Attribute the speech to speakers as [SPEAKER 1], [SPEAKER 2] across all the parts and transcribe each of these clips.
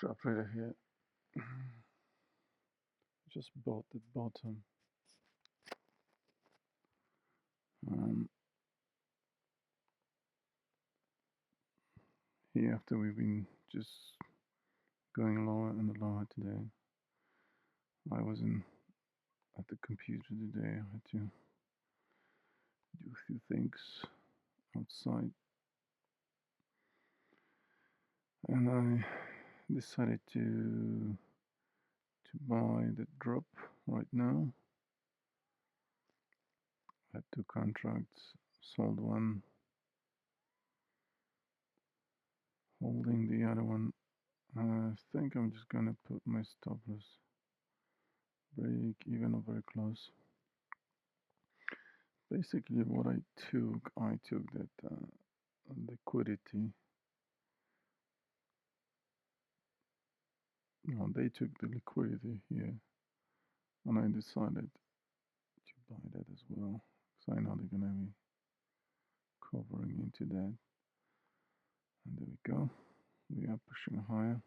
[SPEAKER 1] Scrap trader here. Just bought the bottom. Um, Here after we've been just going lower and lower today. I wasn't at the computer today. I had to do a few things outside, and I decided to buy the drop right now. I had two contracts, sold one, holding the other one. I think I'm just gonna put my stop loss break even or very close. Basically, what I took that liquidity. No, they took the liquidity here, and I decided to buy that as well because I know they're gonna be covering into that. And there we go. We are pushing higher.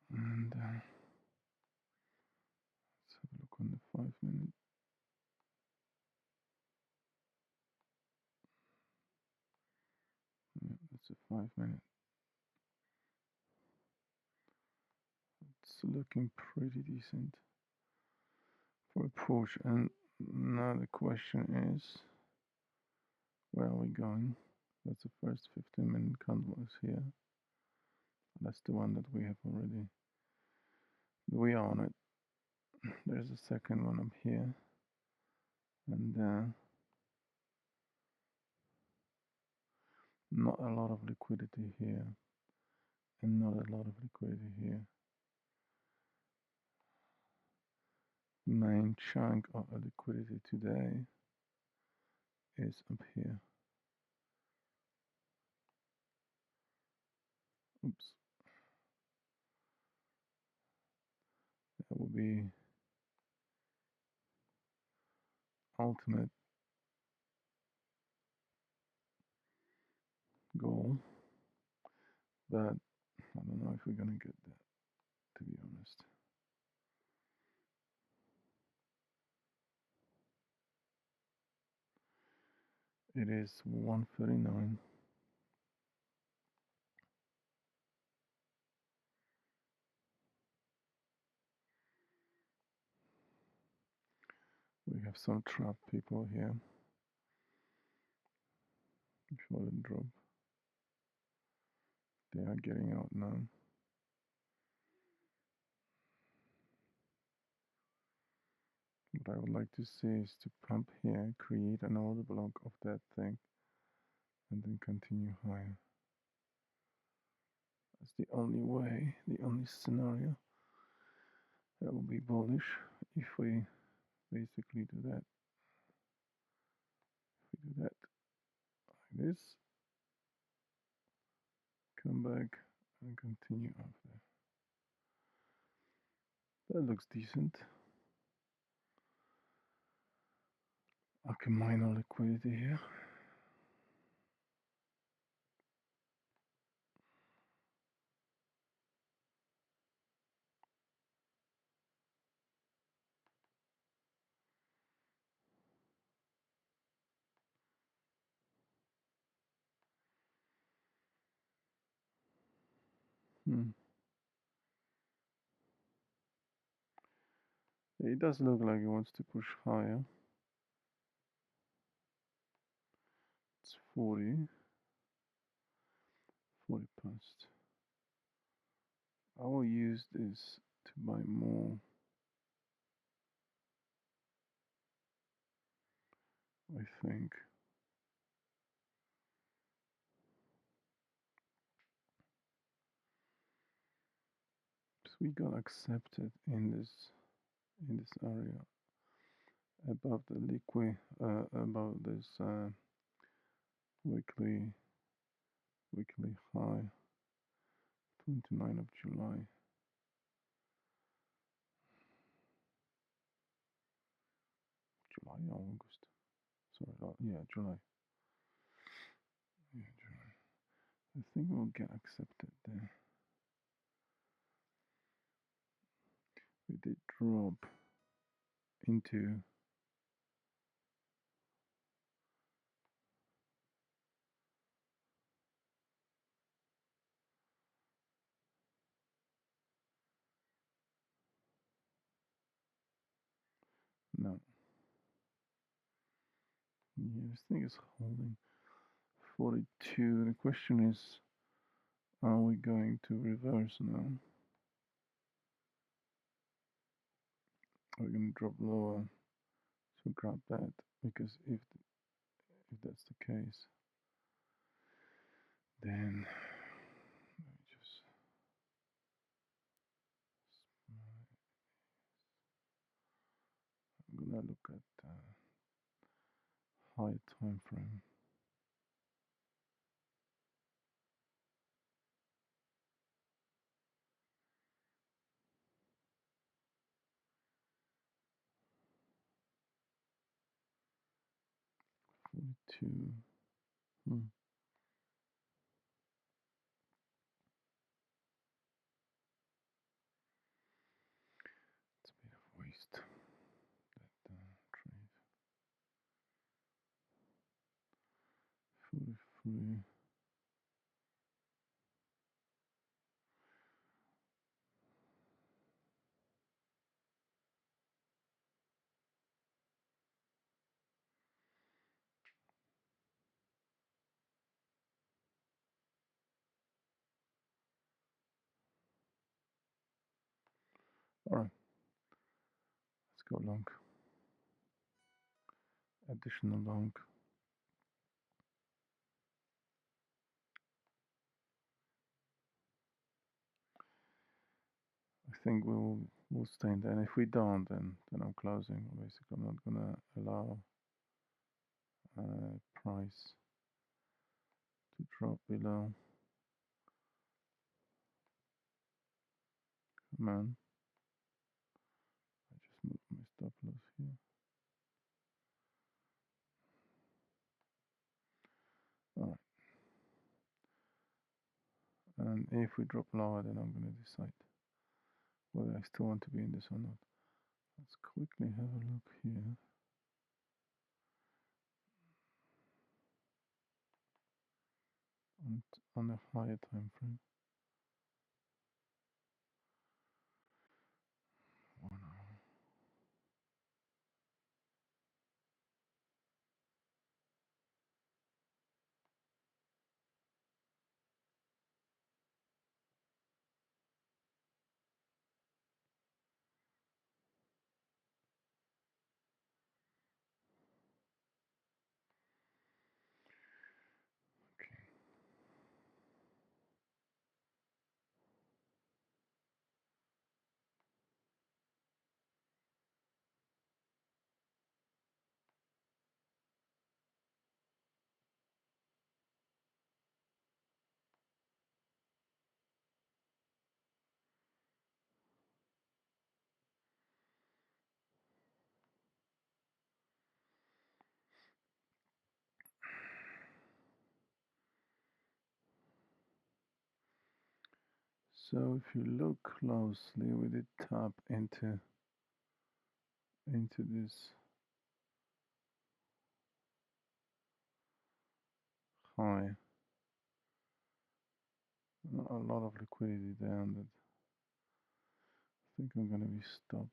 [SPEAKER 1] And let's have a look on the 5 minute. Yeah, that's a 5 minute. It's looking pretty decent for a push. And now the question is, where are we going? That's the first 15-minute candle is here. That's the one that we have already. We are on it. There's a second one up here, and not a lot of liquidity here, and not a lot of liquidity here. Main chunk of liquidity today is up here. Oops. That will be ultimate goal, but I don't know if we're gonna get that, to be honest. It is 139. We have some trap people here before the drop. They are getting out now. What I would like to see is to pump here, create another block of that thing, and then continue higher. That's the only way, the only scenario that will be bullish if we basically do that. If we do that like this, come back and continue after. That looks decent. I can mine our liquidity here. Hmm. It does look like it wants to push higher. It's 40. 40 past. I will use this to buy more. I think. So we got accepted in this area above the liquid above this weekly high, 29th of July. August. Sorry, yeah, July. Yeah, July. I think we'll get accepted there. We did drop into no. Yeah, this thing is holding 42. The question is, are we going to reverse now? We're going to drop lower, so grab that, because if that's the case, then let me just I'm gonna look at higher time frame. Two. Hmm. It's a bit of waste that trade. 43. All right, let's go long. Additional long. I think we'll stay in there. And if we don't, then I'm closing. Basically, I'm not gonna allow price to drop below. Come on. I just moved my stop loss here. All right. And if we drop lower, then I'm gonna decide whether I still want to be in this or not. Let's quickly have a look here. On a higher time frame. 1 hour. Okay. So if you look closely, we did tap into this high. A lot of liquidity there, and I think I'm gonna be stopped.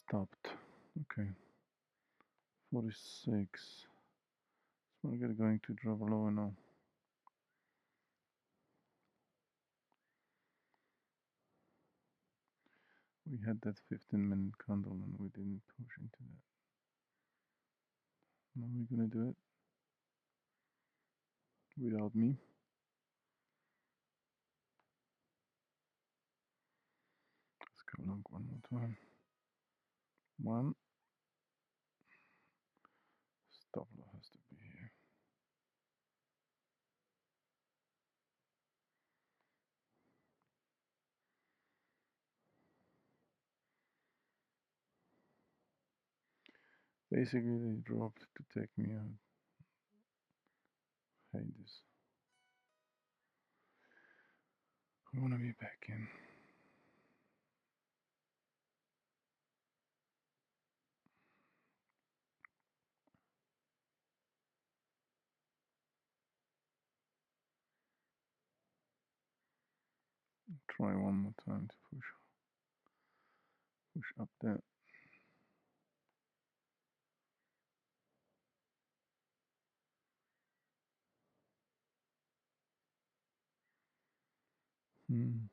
[SPEAKER 1] Stopped. Okay. 46. So we're going to drop lower now. We had that 15-minute candle and we didn't push into that. Now we're gonna do it without me. Let's look one more time. One. Stop loss has to be here. Basically, they dropped to take me out. Hate this. I want to be back in. Try one more time to push up there. Hmm.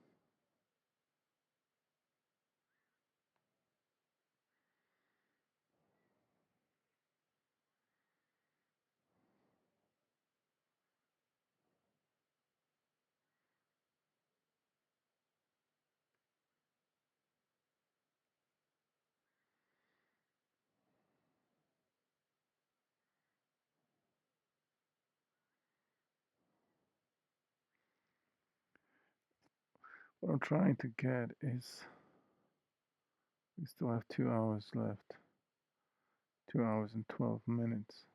[SPEAKER 1] What I'm trying to get is we still have 2 hours left. 2 hours and 12 minutes.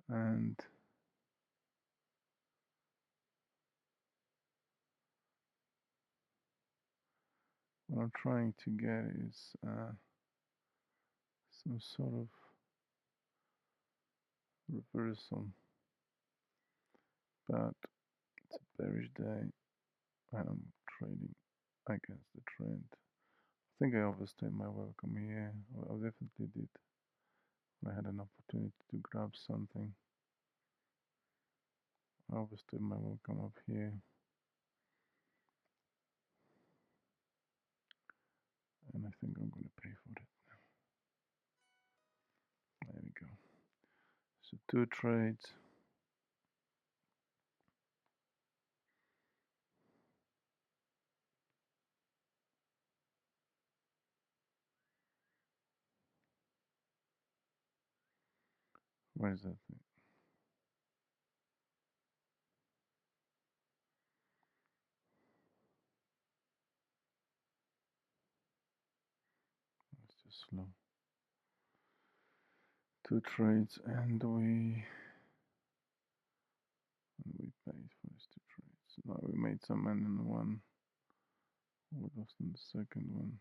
[SPEAKER 1] And what I'm trying to get is some sort of reversal. But it's a bearish day and I'm trading against the trend. I think I overstayed my welcome here. I definitely did. I had an opportunity to grab something. I overstayed my welcome up here. And I think I'm going to pay for it now. There we go. So 2 trades. Where's that thing? It's just slow. 2 trades and we paid for these 2 trades. Now we made some money in one. We lost in the second one.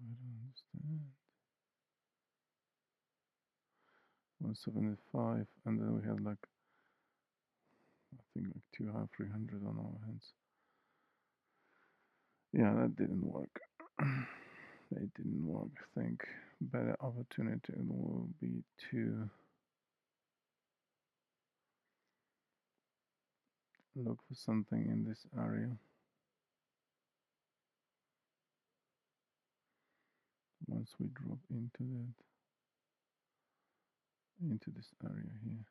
[SPEAKER 1] I don't understand. 175, and then we had like I think like 200, 300 on our hands. Yeah, that didn't work. It didn't work. I think better opportunity will be to look for something in this area. Once we drop into this area here.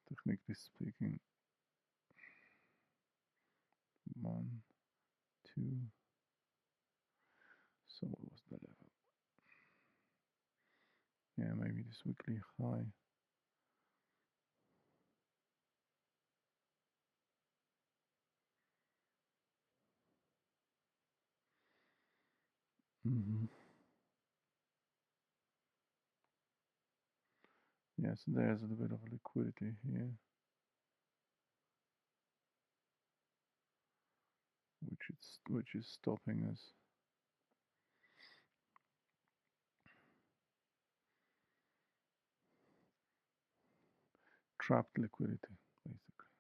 [SPEAKER 1] Technically speaking, 1, 2. So what was the level? Yeah, maybe this weekly high. Yes, there's a little bit of liquidity here, which is stopping us. Trapped liquidity, basically.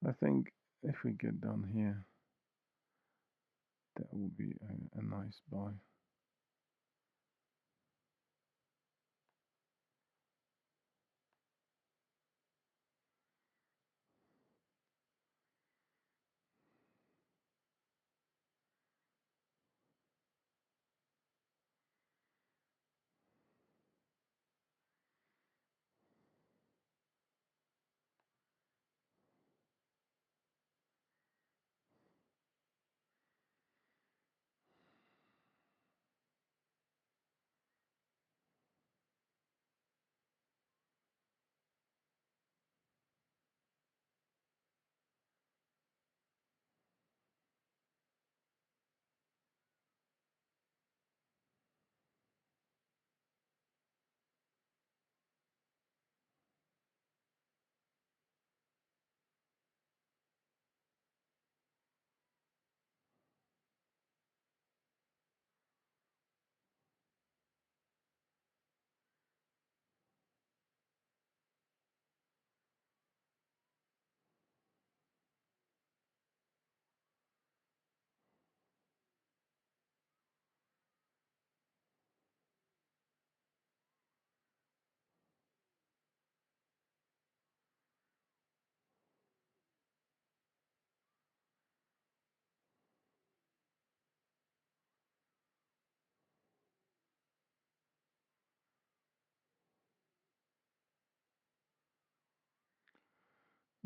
[SPEAKER 1] I think if we get down here, that will be a nice buy.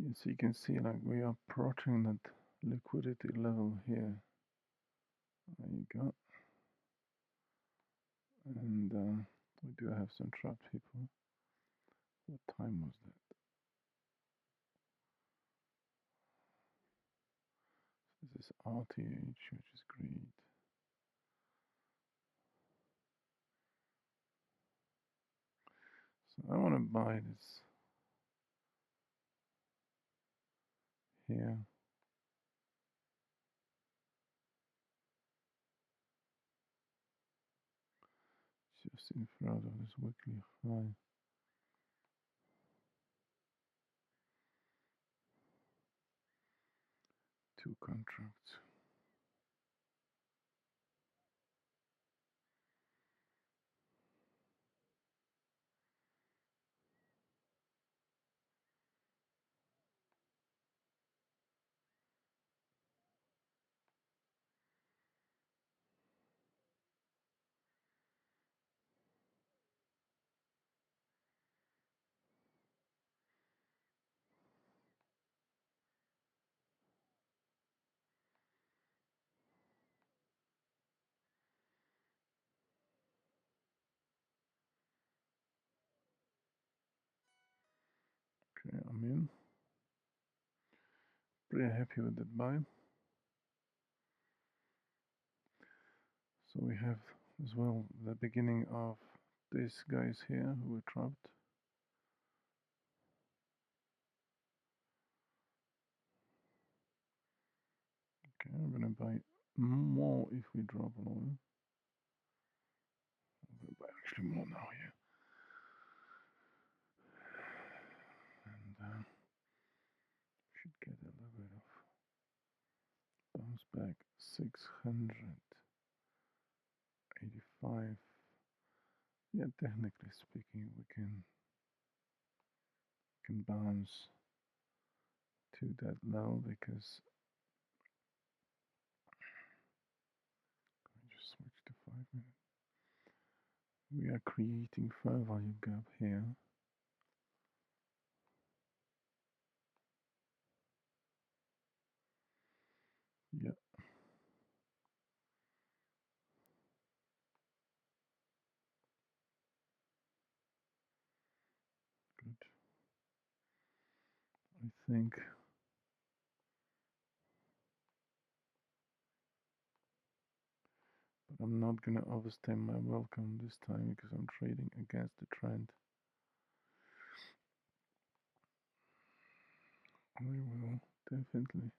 [SPEAKER 1] Yes, you can see like we are approaching that liquidity level here. There you go. And we do have some trapped people. What time was that? This is RTH, which is great. So I want to buy this here. Just in front of this weekly high. Two contracts. Okay, I'm in. Pretty happy with that buy. So we have as well the beginning of these guys here who were trapped. Okay, I'm gonna buy more if we drop lower. I'm gonna buy actually more now here. And should get a little bit of bounce back. 685. Yeah, technically speaking, we can bounce to that level because let me just switch to 5 minutes. We are creating fair value gap here. Yeah. Good. I think but I'm not gonna overstay my welcome this time because I'm trading against the trend. I will definitely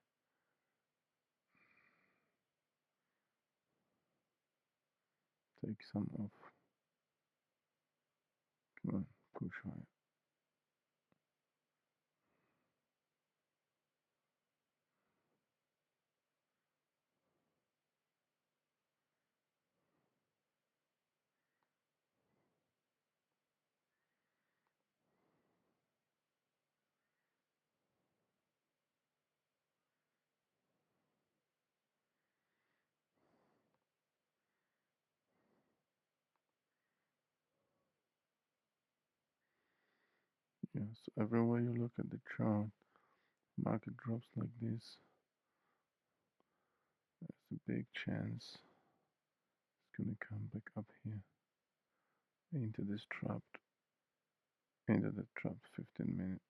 [SPEAKER 1] take some off. Come on, push higher. Yeah, so everywhere you look at the chart, market drops like this, there's a big chance it's gonna come back up here into this trapped, into the trapped 15 minute.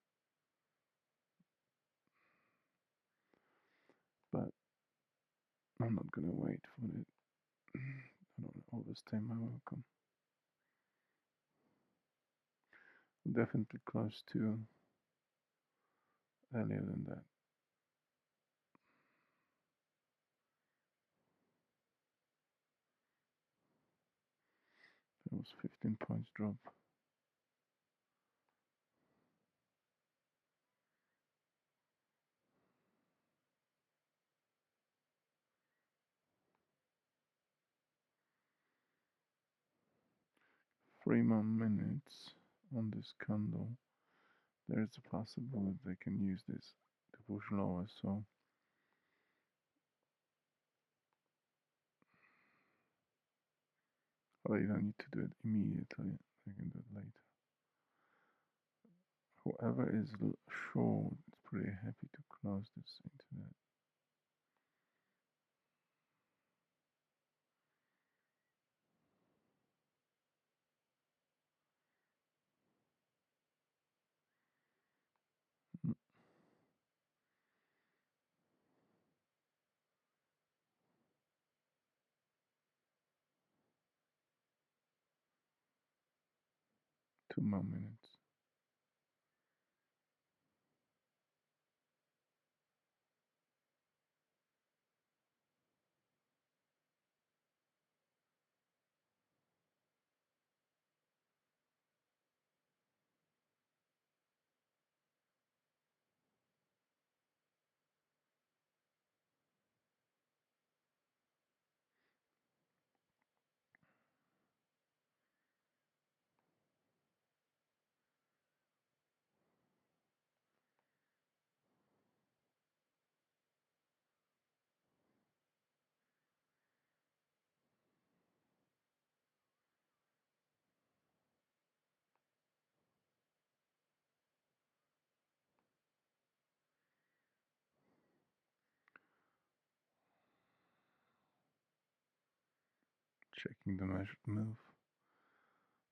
[SPEAKER 1] But I'm not gonna wait for it. I don't overstay my welcome. Definitely close to earlier than that. It was 15 points drop. 3 more minutes on this candle. There is a possibility they can use this to push lower. So well, you don't need to do it immediately. You can do it later. Whoever is short is pretty happy to close this internet. 2 more minutes. Checking the measured move.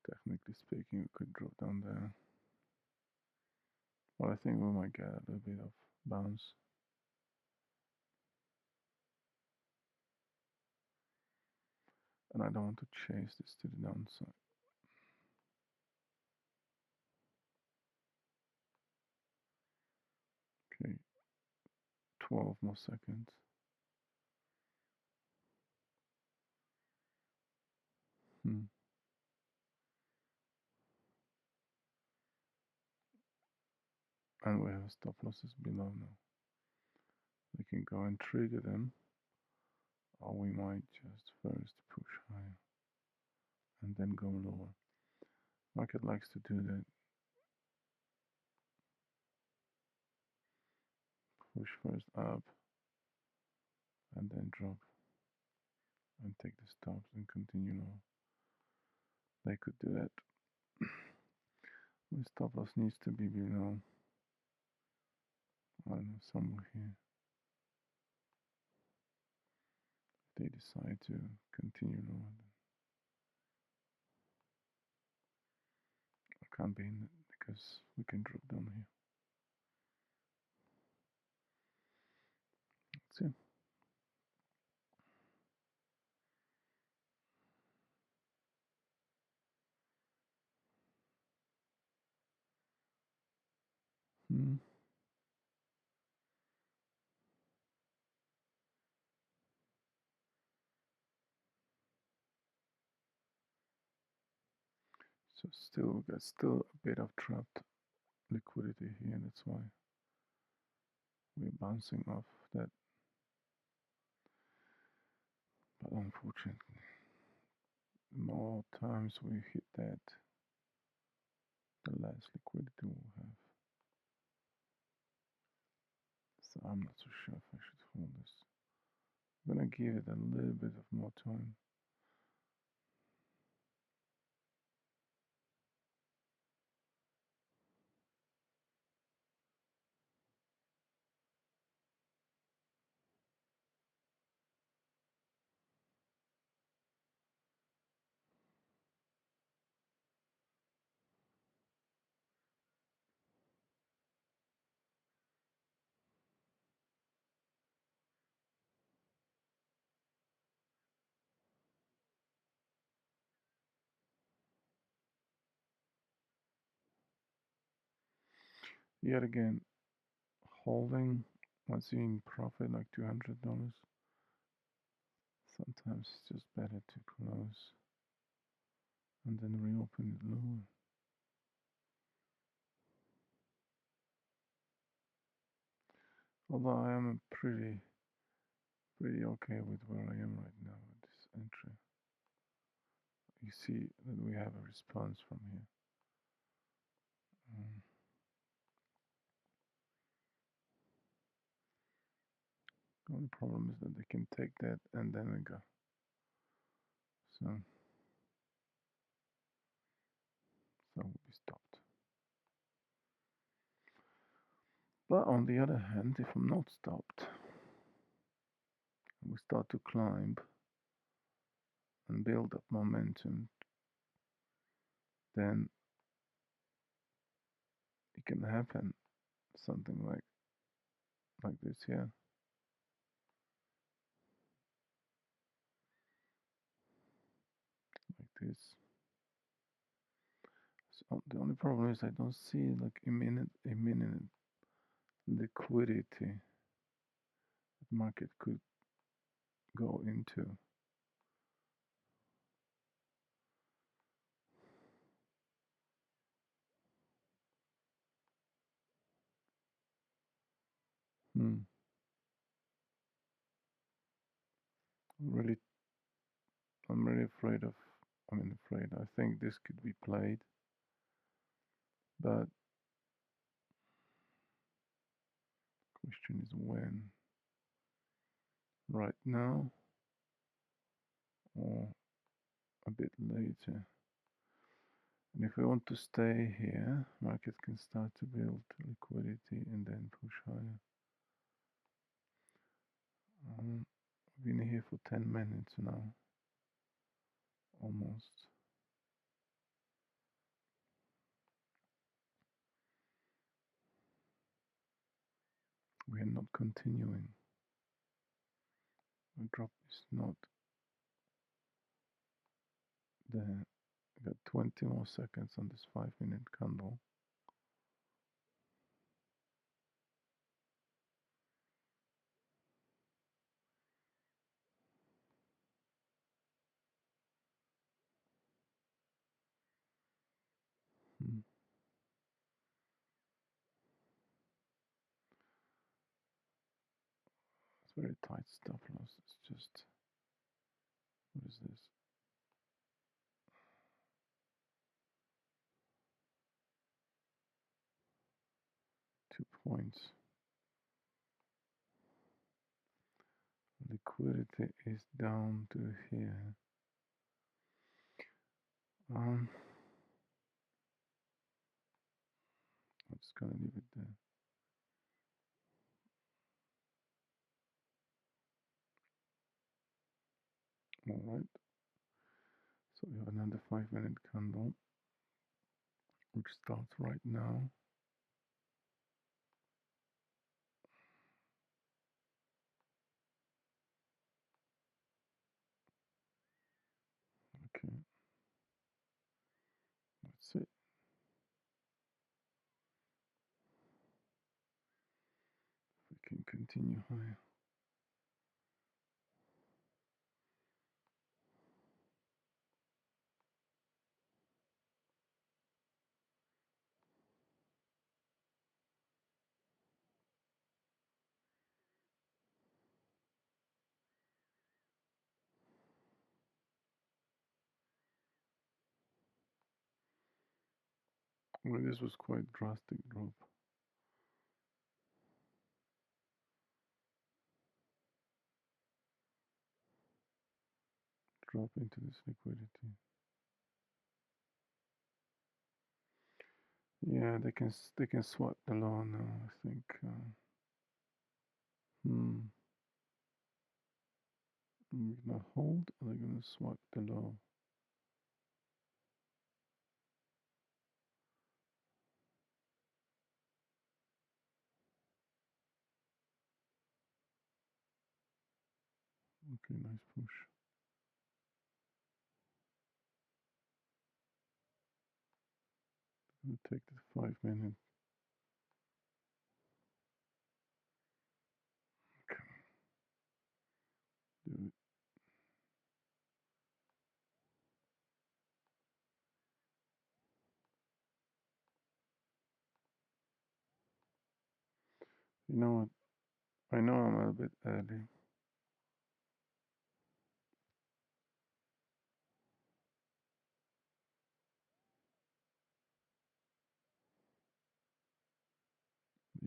[SPEAKER 1] Technically speaking, we could drop down there. But I think we might get a little bit of bounce. And I don't want to chase this to the downside. Okay, 12 more seconds. Hmm. And we have stop losses below now. We can go and trigger them, or we might just first push higher and then go lower. Market likes to do that. Push first up and then drop and take the stops and continue lower. They could do that. My stop loss needs to be below, I don't know, somewhere here. If they decide to continue lower, then I can't be in it because we can drop down here. That's it. Hmm. So still we got still a bit of trapped liquidity here. That's why we're bouncing off that. But unfortunately, the more times we hit that, the less liquidity we'll have. So I'm not so sure if I should hold this. I'm gonna give it a little bit of more time. Yet again, holding once you're in profit like $200, sometimes it's just better to close and then reopen it lower. Although I am pretty okay with where I am right now with this entry. You see that we have a response from here. Um, the only problem is that they can take that and then we go. So we'll be stopped. But on the other hand, if I'm not stopped, and we start to climb and build up momentum, then it can happen something like this here, like this. So the only problem is I don't see like imminent liquidity that market could go into. Hmm. Really, I'm really afraid of. I mean, afraid. I think this could be played, but question is when. Right now or a bit later. And if we want to stay here, market can start to build liquidity and then push higher. I've been here for 10 minutes now, almost. We are not continuing. The drop is not there. We got 20 more seconds on this 5-minute candle. Hmm. It's very tight stop loss. It's just, what is this? 2 points. Liquidity is down to here. I'm just gonna leave it there. All right. So we have another 5-minute candle, which starts right now. Okay. That's it. We can continue higher. Well, this was quite drastic drop. Drop into this liquidity. Yeah, they can swap the low now. I think. I'm gonna hold. Or they're gonna swap the low. Okay, nice push. We'll take the 5-minute. Okay. Do it. You know what? I know I'm a bit early.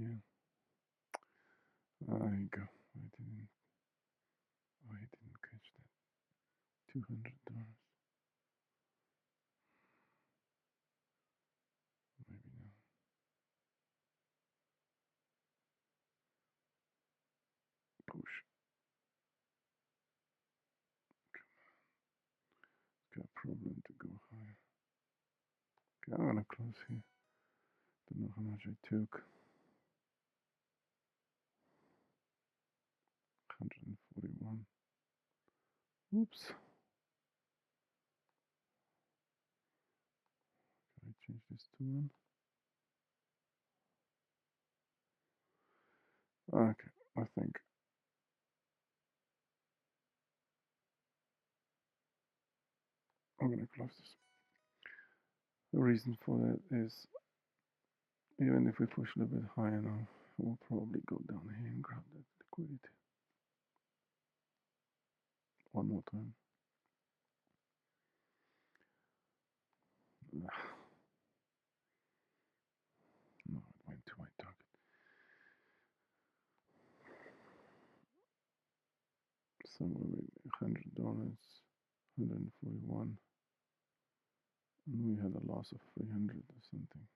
[SPEAKER 1] Yeah. There you go. I didn't catch that. $200. Maybe now. problem to go higher. Okay, I'm gonna close here. Don't know how much I took. 141. Oops. Can I change this to one? Okay, I think I'm gonna close this. The reason for that is even if we push a little bit higher now, we'll probably go down here and grab that liquidity. One more time. No, it went to my target. Somewhere maybe $100, 141, and we had a loss of 300 or something,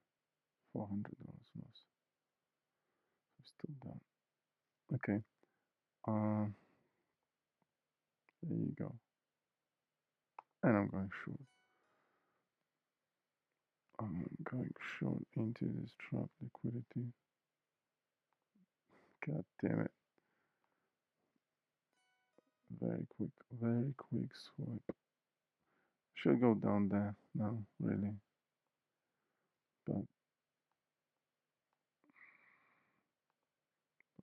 [SPEAKER 1] $400 loss. We're still down. Okay. There you go. And I'm going short. I'm going short into this trap liquidity. God damn it. Very quick swipe. Should go down there now, really. But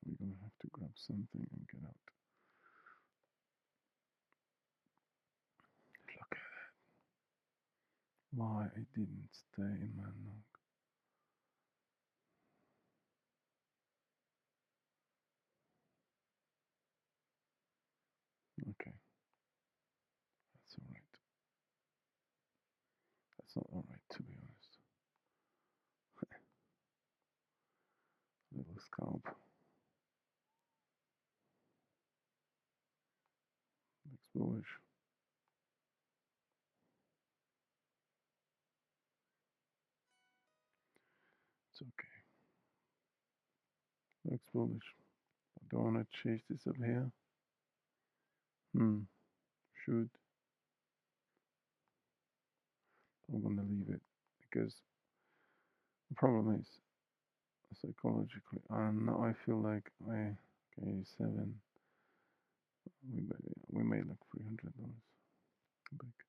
[SPEAKER 1] we're gonna have to grab something and get out. Look at that. Why I didn't stay in my long. Okay. That's alright. That's not alright, to be honest. Little scalp. Looks bullish. It's okay. Looks bullish. I don't want to chase this up here. Should. I'm gonna leave it because the problem is psychologically. Now I feel like okay, 7. We made like $300. Like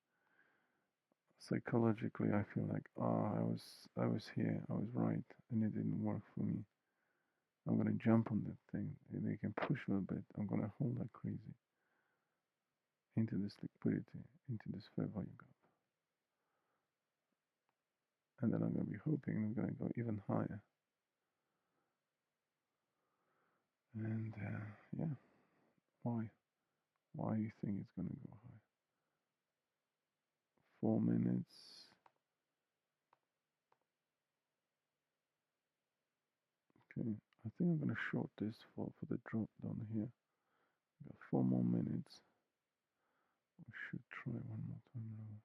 [SPEAKER 1] psychologically, I feel like I was here, I was right, and it didn't work for me. I'm gonna jump on that thing. They can push a little bit. I'm gonna hold like crazy into this liquidity, into this fair value gap, and then I'm gonna be hoping I'm gonna go even higher. And yeah, why? Why you think it's gonna go high? 4 minutes. Okay, I think I'm gonna short this for the drop down here. Got 4 more minutes. We should try one more time now.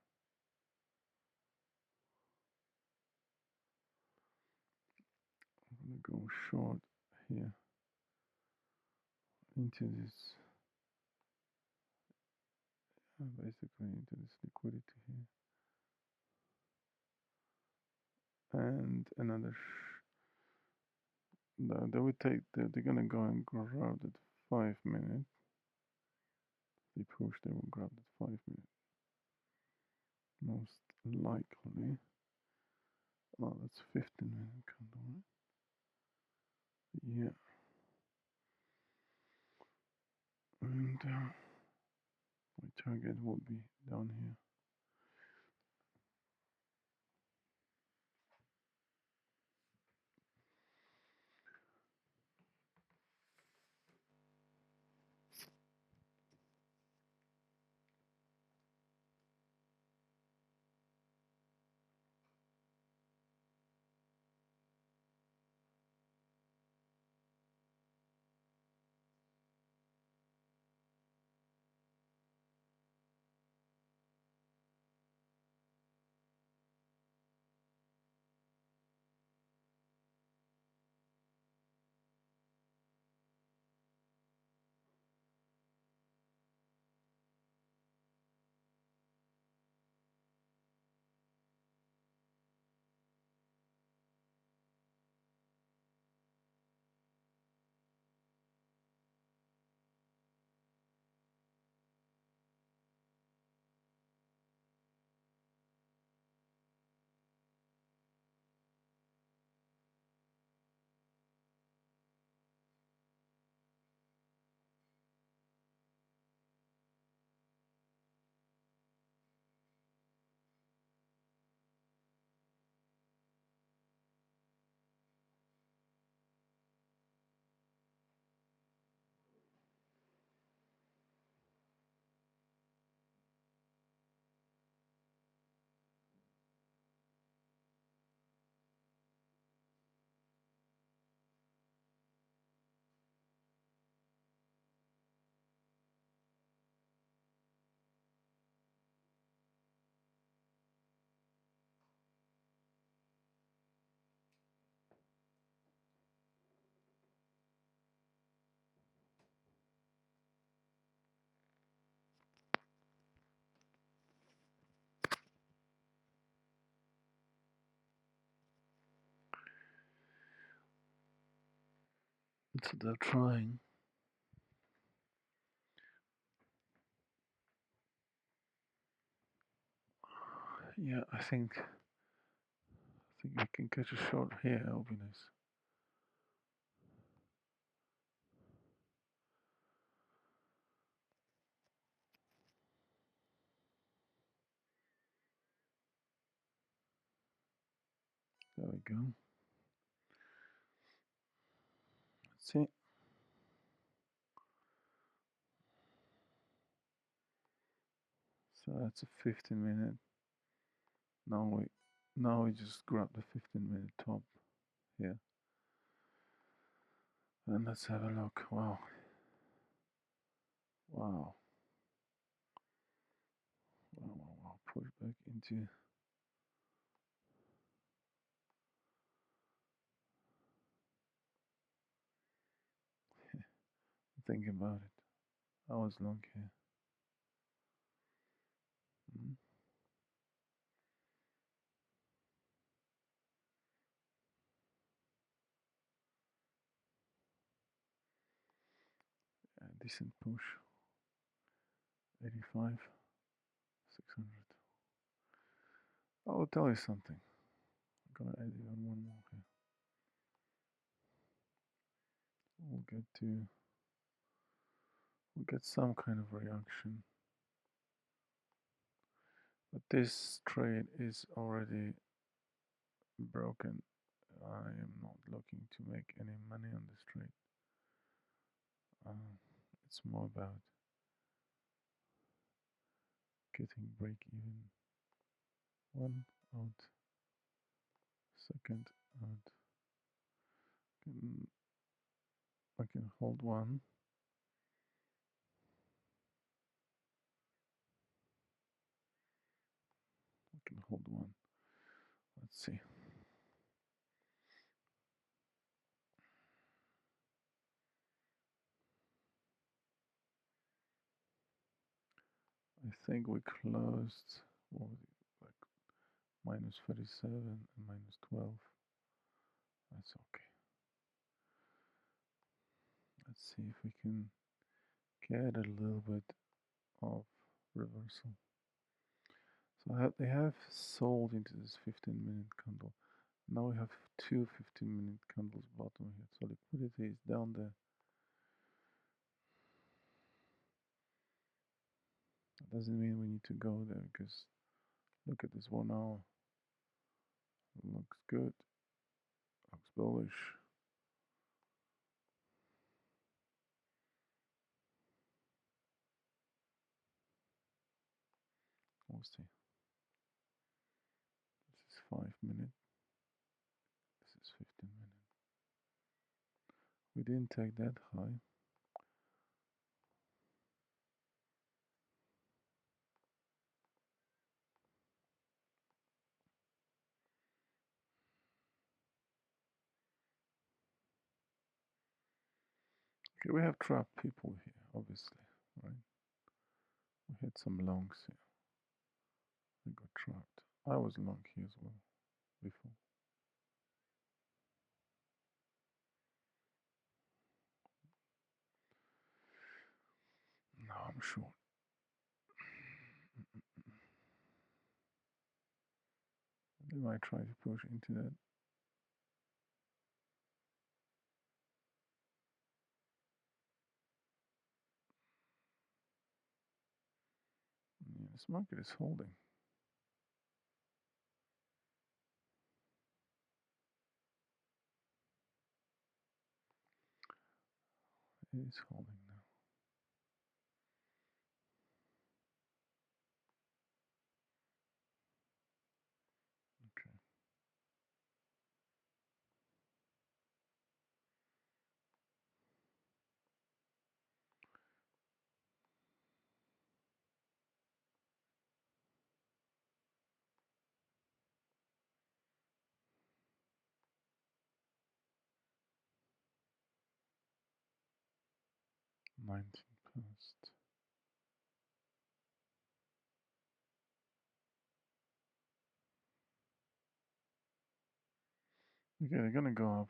[SPEAKER 1] I'm gonna go short here into this, basically into this liquidity here, and another. No, they would take. They're gonna go and grab that 5 minute. They push. They will grab that 5 minute. Most likely. Oh, that's 15 minute candle, right? Yeah. And my target will be down here. So they're trying. Yeah, I think we can catch a shot here. That would be nice. There we go. Let's see. So that's a 15-minute. Now we just grab the 15-minute top here. And let's have a look. Wow. Wow. Wow. Push back into. Think about it. I was long here. Mm. Decent push. 85. 600. I will tell you something. I'm gonna add even one more here. We'll get some kind of reaction. But this trade is already broken. I am not looking to make any money on this trade. It's more about getting break even. One out, second out. I can hold one. I can hold one. Let's see. I think we closed what was it, like minus 37 and minus 12. That's okay. Let's see if we can get a little bit of reversal. So they have sold into this 15-minute candle. Now we have two 15-minute candles bottom here. So liquidity is down there. That doesn't mean we need to go there because look at this 1 hour. Looks good. Looks bullish. We'll see. This is 5 minute. This is 15 minute. We didn't take that high. Okay, we have trapped people here, obviously, right? We had some longs here. We got trapped. I was long here as well before. Now I'm short. They might try to push into that. Yeah, this market is holding. It is holding now. Okay. 19 past. Okay, they're gonna go up.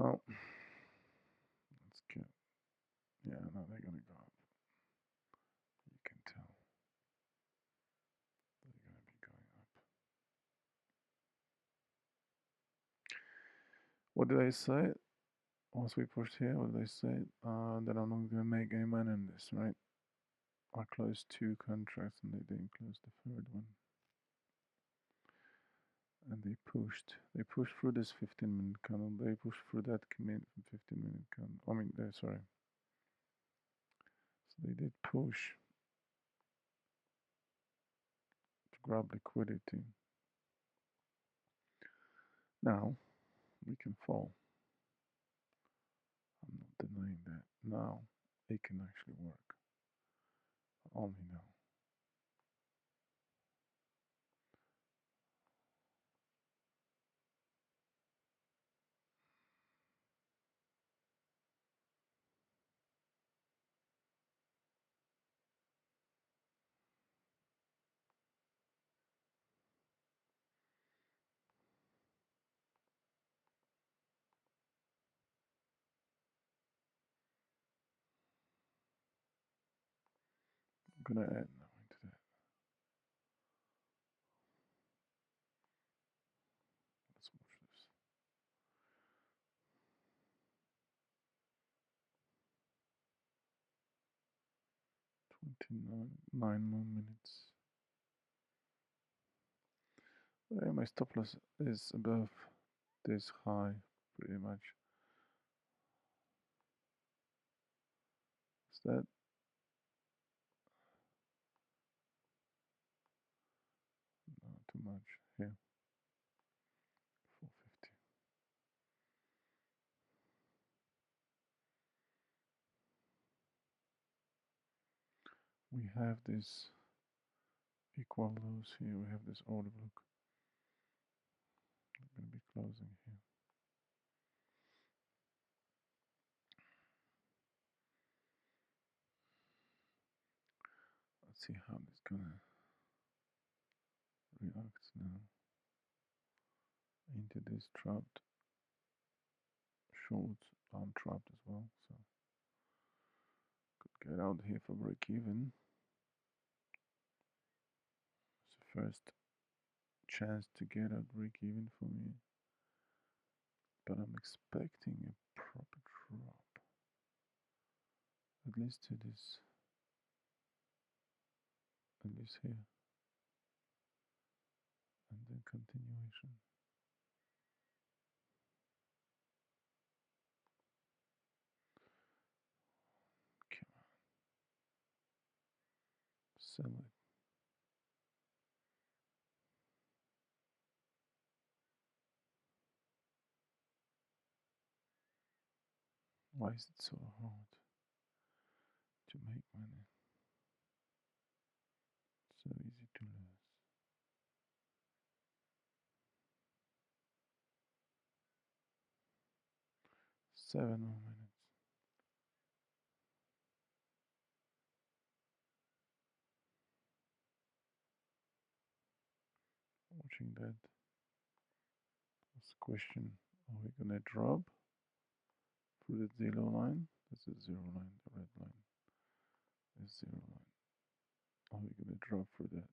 [SPEAKER 1] Well, let's get. Yeah, no, they're gonna go up. You can tell they're gonna be going up. What did I say? Once we pushed here, what did I say? That I'm not gonna make any money on this, right? I closed 2 contracts and they didn't close the third one. And they pushed through this 15-minute candle. They pushed through that 15-minute candle. I mean, sorry. So they did push to grab liquidity. Now we can fall. I'm not denying that. Now it can actually work. Only now. I'm gonna add now into that. Let's watch this. 9 more minutes. Yeah, my stop loss is above this high, pretty much. Is that? No, too much. Here, 450. We have this equal lows here. We have this order block. We're going to be closing here. Let's see how this gonna react now into this trapped short. I'm trapped as well, so could get out here for break even. It's the first chance to get out break even for me, but I'm expecting a proper drop, at least to this, at least here, and then continuation. Come on, sell it. Why is it so hard to make money? So easy to lose. 7 more minutes. Watching that. That's the question. Are we gonna drop through the zero line? That's the zero line, the red line. The zero line. Are we gonna drop through that?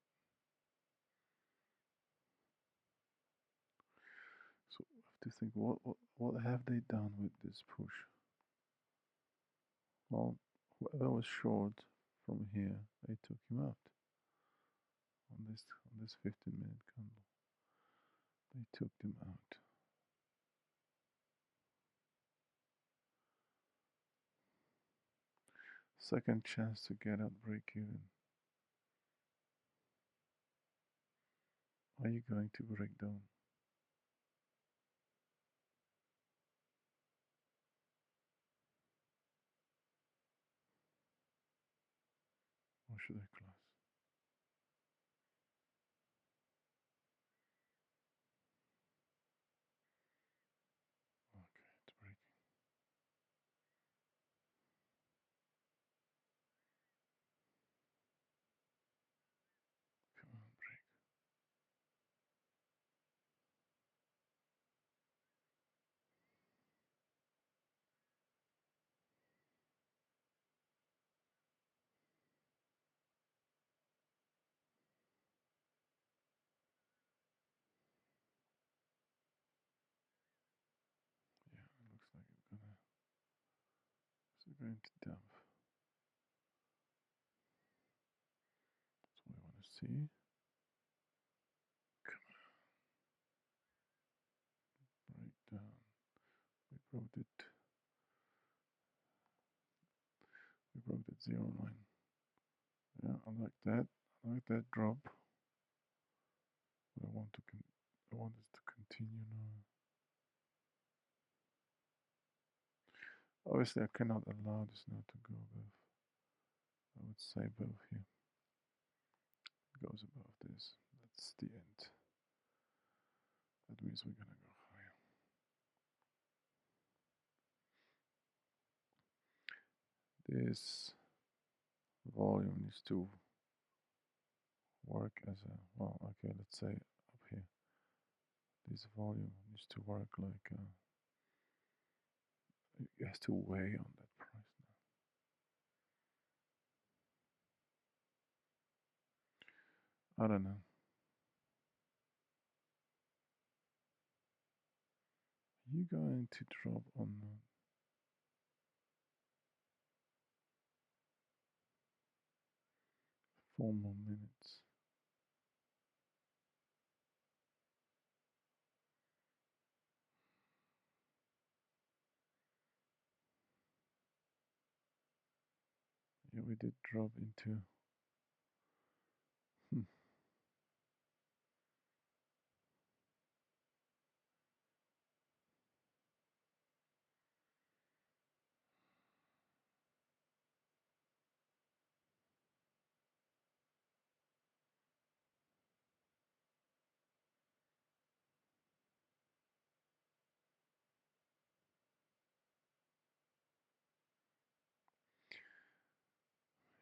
[SPEAKER 1] So we have to think what have they done with this push? Well, whoever was short from here, they took him out on this 15-minute candle. They took them out. Second chance to get out break even. Are you going to break down? Or should I close? Okay, it's breaking. Come on, break. going to dump. That's what we want to see. Come on, break down. We broke it. We broke that 0 line. Yeah, I like that. I like that drop. But I want this to continue now. Obviously, I cannot allow this now to go above. I would say above here. It goes above this. That's the end. That means we're gonna go higher. This volume needs to work as a, well, okay, let's say up here. This volume needs to work like it has to weigh on that price now. I don't know. Are you going to drop on 4 more minutes? Yeah, we did drop into. Hmm.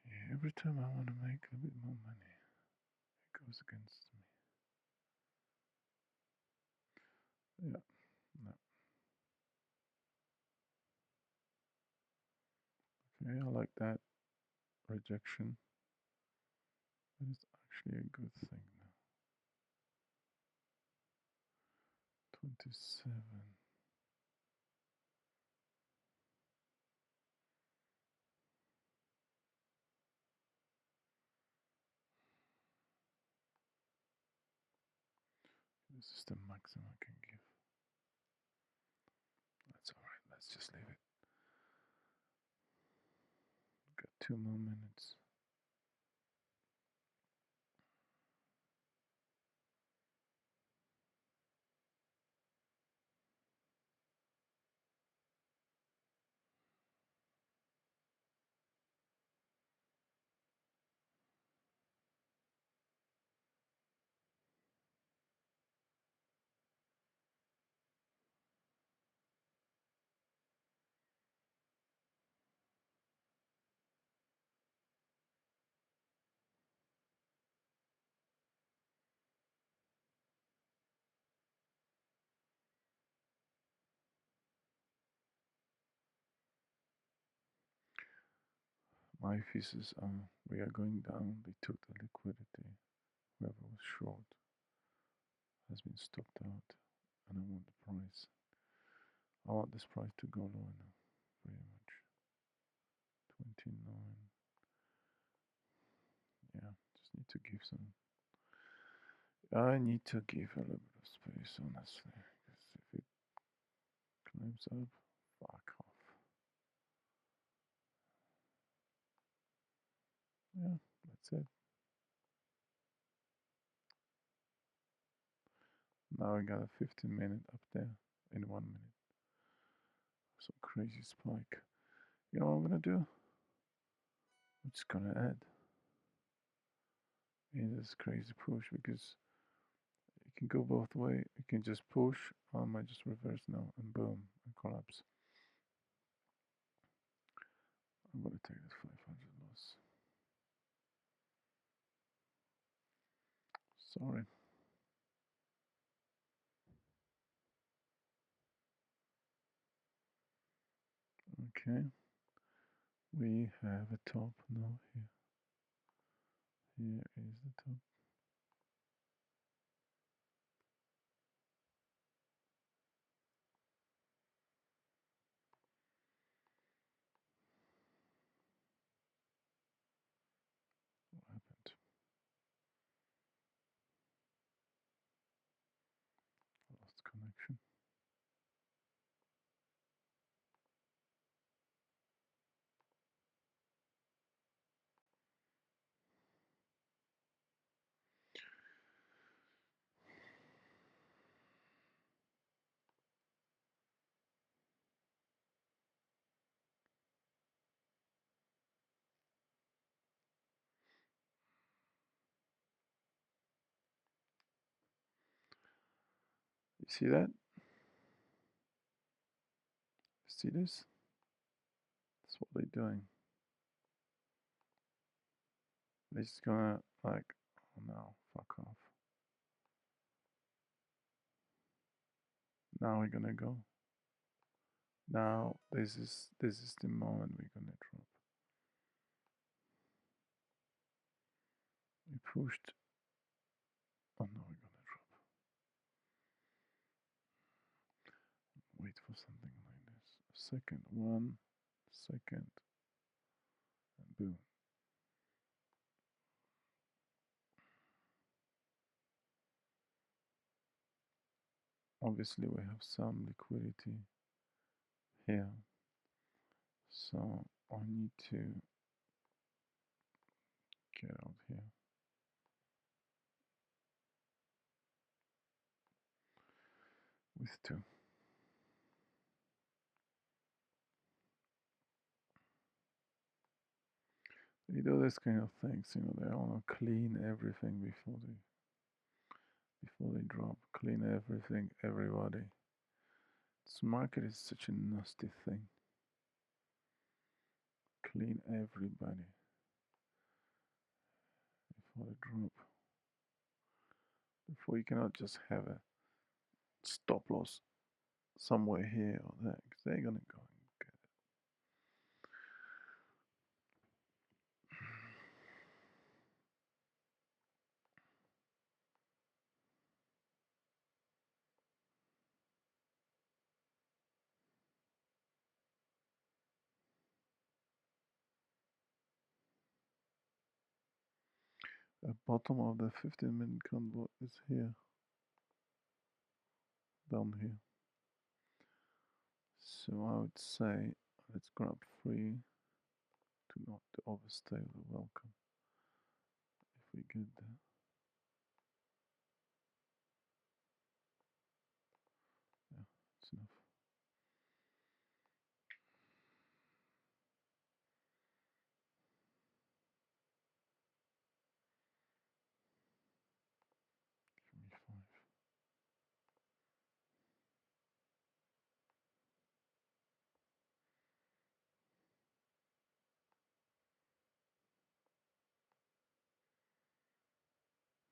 [SPEAKER 1] Yeah, every time I want to make a bit more money, it goes against me. Yeah, no. Okay, I like that rejection. That is actually a good thing now. 27. This is the maximum I can give. That's alright, let's just leave it. Got 2 more minutes. My thesis we are going down. They took the liquidity. Whoever was short has been stopped out, and I want the price. I want this price to go lower now, pretty much. 29. Yeah, just need to give some. I need to give a little bit of space, honestly, because if it climbs up, fuck off. Yeah, that's it. Now I got a 15-minute up there in 1 minute. Some crazy spike. You know what I'm gonna do? I'm just gonna add in this crazy push because it can go both way. You can just push, or I might just reverse now and boom and collapse. I'm gonna take this 500 loss. Sorry. Okay. We have a top now here. Here is the top. direction. You see that? See this? That's what they're doing. They're just gonna like, oh no, fuck off. Now we're gonna go. Now this is the moment we're gonna drop. We pushed. Oh no, we're gonna drop. Wait for something like this. Second, 1 second, and boom. Obviously, we have some liquidity here, so I need to get out here with two. They do this kind of things, they want to clean everything before they drop. Clean everything, everybody. This market is such a nasty thing. Clean everybody before they drop. Before you cannot just have a stop loss somewhere here or there, because they're gonna go and get it. The bottom of the 15-minute candle is here, down here. So I would say let's grab 3 to not to overstay the welcome. If we get there. Yeah, it's enough.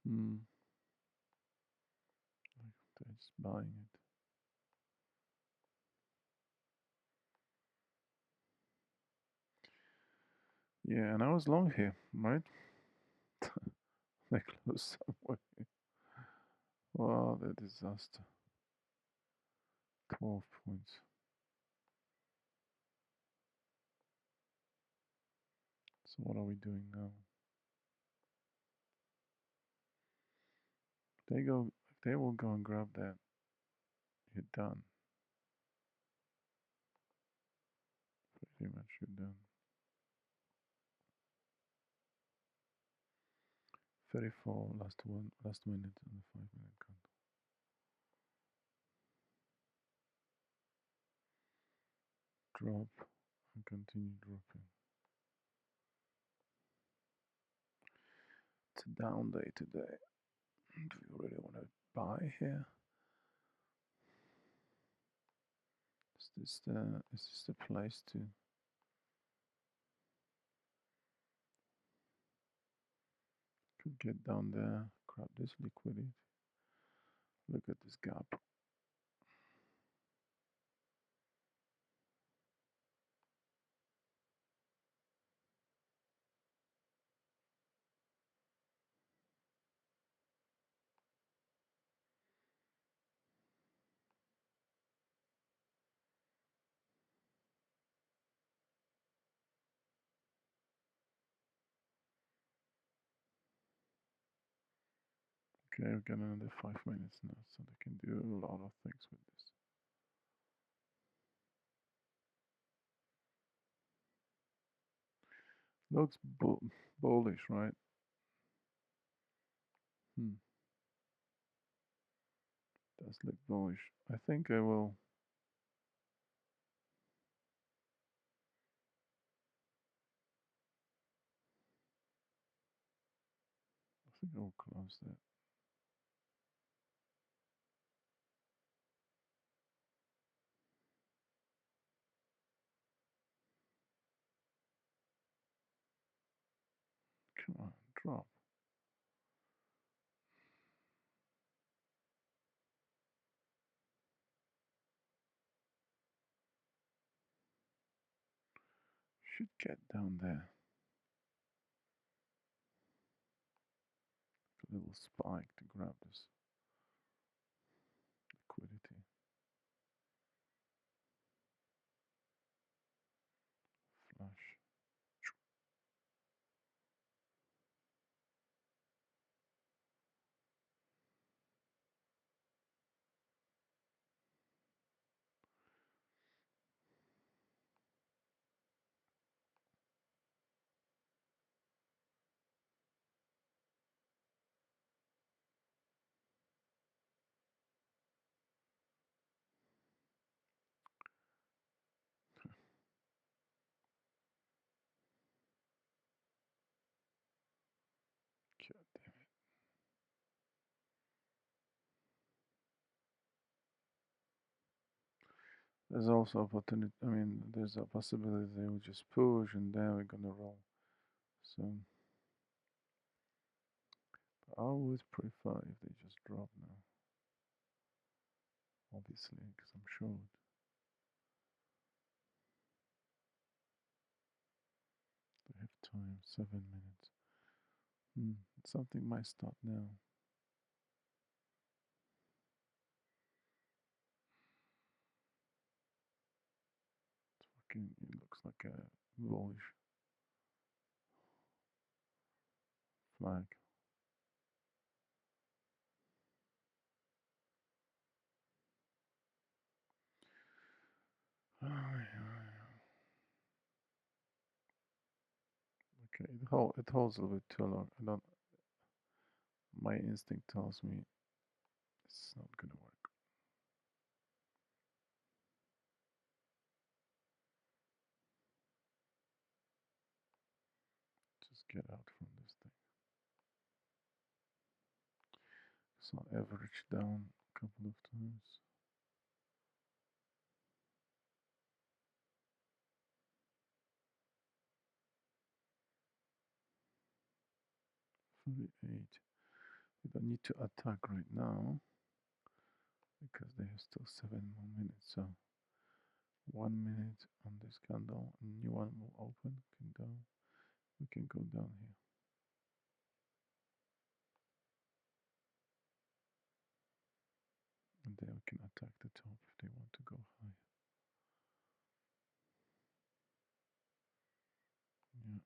[SPEAKER 1] Give me 5. They're just buying it. Yeah, and I was long here, right? They closed somewhere. Wow, the disaster. 12 points. So what are we doing now? If they will go and grab that, you're done. Pretty much you're done. 34, last minute on the 5-minute candle. Drop and continue dropping. It's a down day today. Do you really want to buy here? Is this the place to could get down there, grab this liquidity? Look at this gap. Okay, we've got another 5 minutes now, so they can do a lot of things with this. Looks bullish, right? Hmm, does look bullish. I think I will. I think I will close that. Come on, drop. Should get down there. A little spike to grab this liquidity. Flash. God damn it. There's also opportunity. I mean, there's a possibility they will just push and then we're gonna roll. So I would prefer if they just drop now. Obviously, because I'm short. They have time, 7 minutes. Something might start now. Fucking, it looks like a bullish flag. Okay, it holds a little bit too long. I don't. My instinct tells me it's not gonna work. Just get out from this thing. So average down a couple of times. 38. We don't need to attack right now because they have still 7 more minutes. So 1 minute on this candle, a new one will open. We can go down here. And then we can attack the top if they want to go high. Yeah.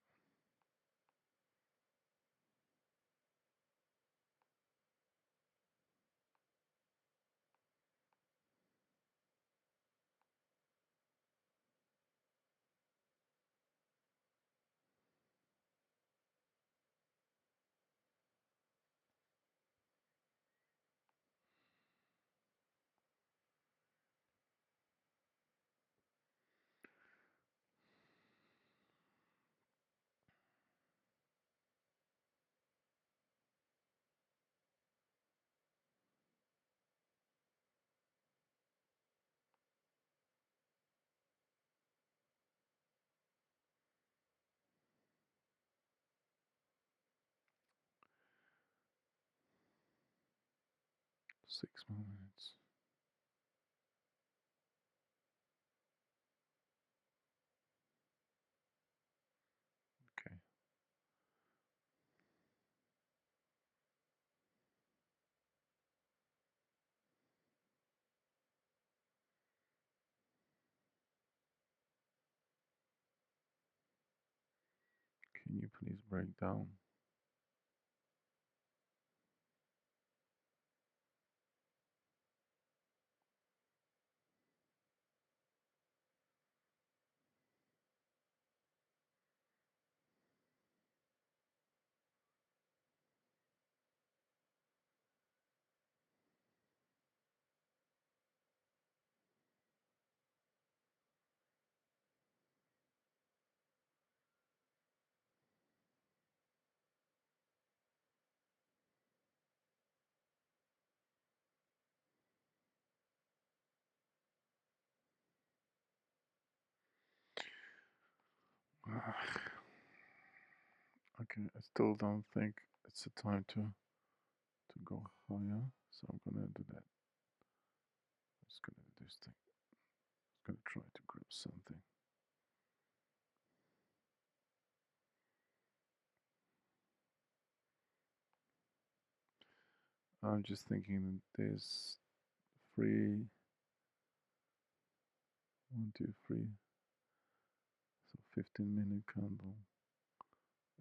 [SPEAKER 1] 6 more minutes. Okay. Can you please break down? Okay, I still don't think it's the time to go higher, so I'm gonna do that. I'm just gonna do this thing. I'm gonna try to grab something. I'm just thinking there's three, 1, 2, 3, so 15-minute candle.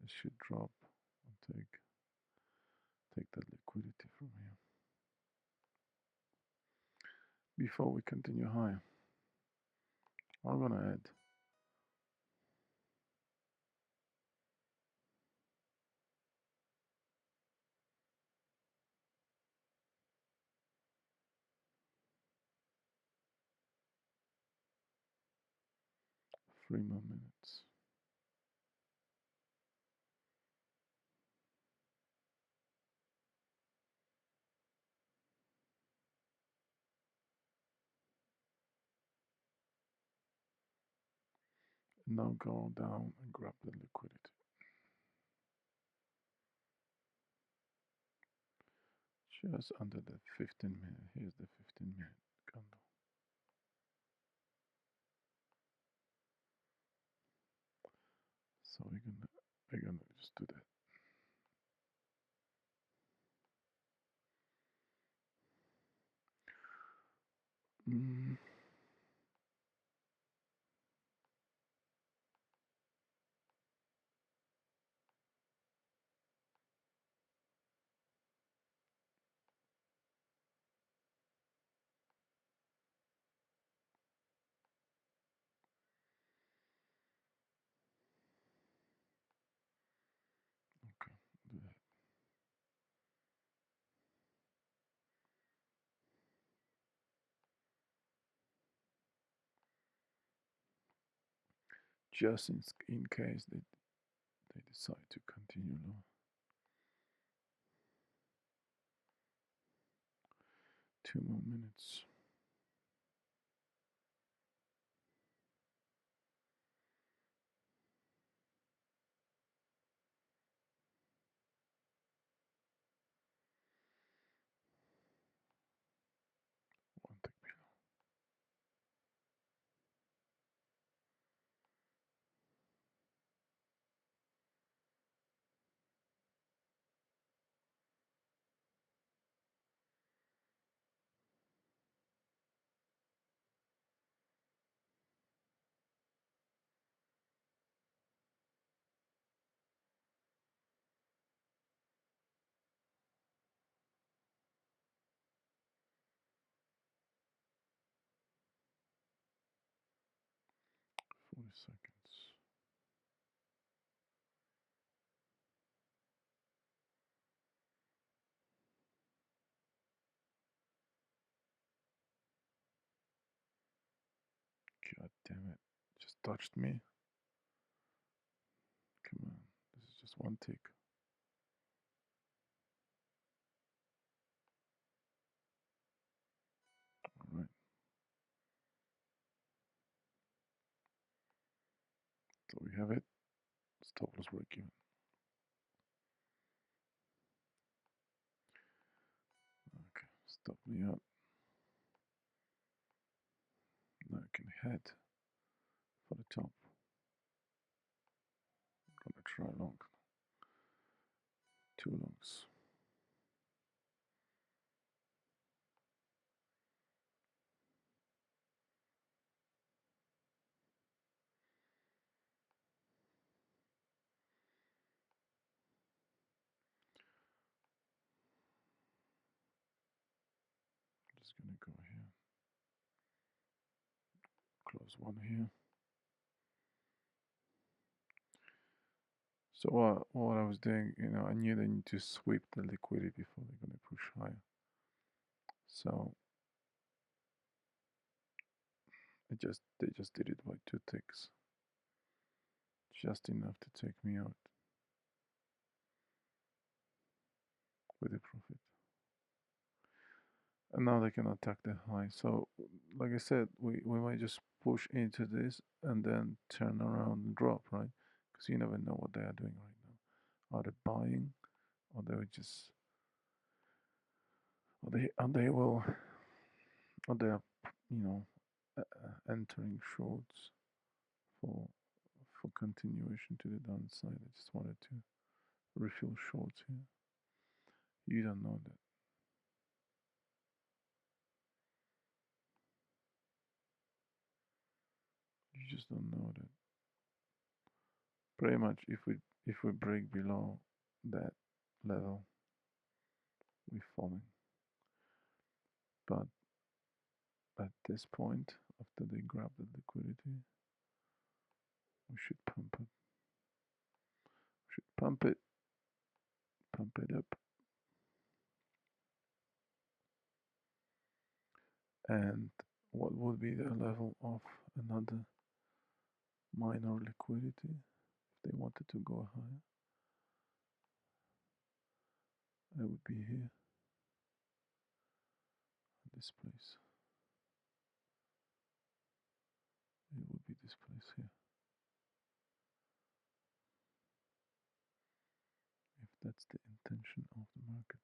[SPEAKER 1] It should drop and take that liquidity from here. Before we continue higher, I'm gonna add 3 more minutes. Now go down and grab the liquidity. Just under the 15-minute. Here's the 15-minute candle. So we're gonna just do that. Mm, okay, do that. Just in case they decide to continue low. 2 more minutes. One tick below. Forty seconds. God damn it. Just touched me. Come on. This is just one tick. Alright. So we have it. Stop loss break even. Okay. Stop me up. Now I can head for the top. I'm gonna try long. 2 longs. Just gonna go here. Close one here. So what I was doing, I knew they need to sweep the liquidity before they're gonna push higher. So they just did it by 2 ticks. Just enough to take me out with a profit. And now they can attack the high. So like I said, we might just push into this and then turn around and drop, right? because you never know what they are doing right now. Are they buying, or they will just, or they will, or they are, you know, entering shorts for continuation to the downside. I just wanted to refill shorts here. You don't know that. You just don't know that. Pretty much, if we break below that level, we're falling. But at this point, after they grab the liquidity, we should pump it. We should pump it up, and what would be the level of another minor liquidity if they wanted to go higher? I would be here, this place. It would be this place here. If that's the intention of the market.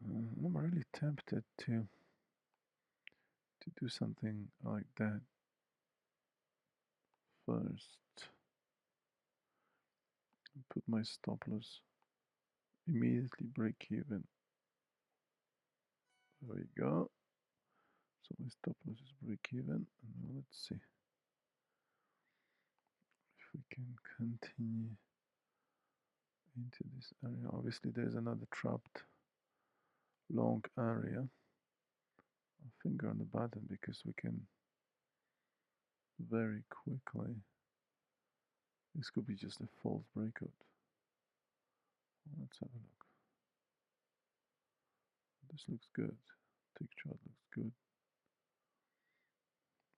[SPEAKER 1] I'm really tempted to do something like that first. Put my stop loss, immediately break even. There we go. So my stop loss is break even, and now let's see if we can continue into this area. Obviously, there's another trapped long area. A finger on the button because we can very quickly. This could be just a false breakout. Let's have a look. This looks good. Tick chart looks good,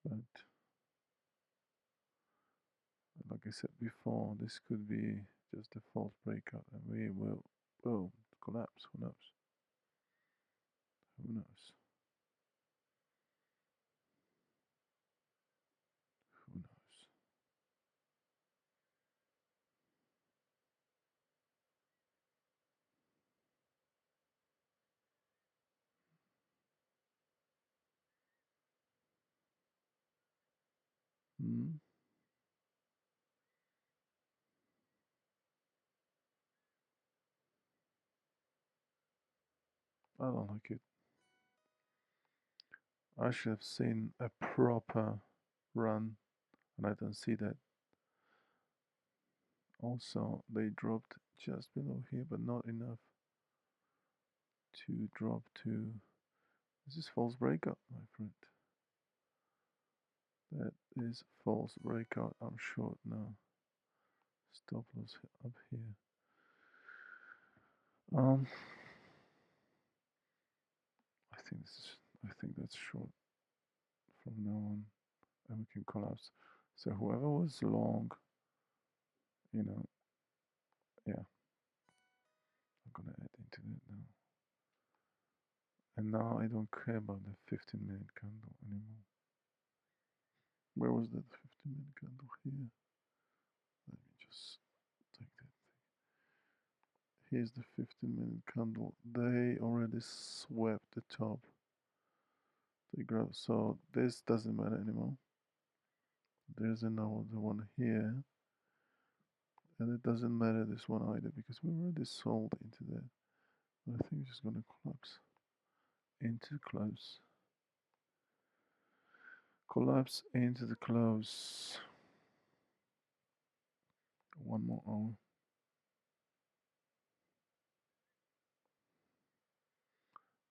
[SPEAKER 1] but like I said before, this could be just a false breakout, and we will boom collapse. Who knows? Who knows? Who knows? Hmm? I don't like it. I should have seen a proper run, and I don't see that. Also, they dropped just below here, but not enough to drop to. This is false breakout, my friend. That is false breakout. I'm short now. Stop loss up here. Um, I think that's short from now on, and we can collapse. So whoever was long, you know, yeah, I'm gonna add into that now. And now I don't care about the 15-minute candle anymore. Where was that 15-minute candle here? Let me just take that. Here's the 15-minute candle. They already swept the top. They grab, so this doesn't matter anymore. There's another one here, and it doesn't matter this one either because we already sold into that. I think it's just gonna collapse into close. Collapse into the close. One more hour.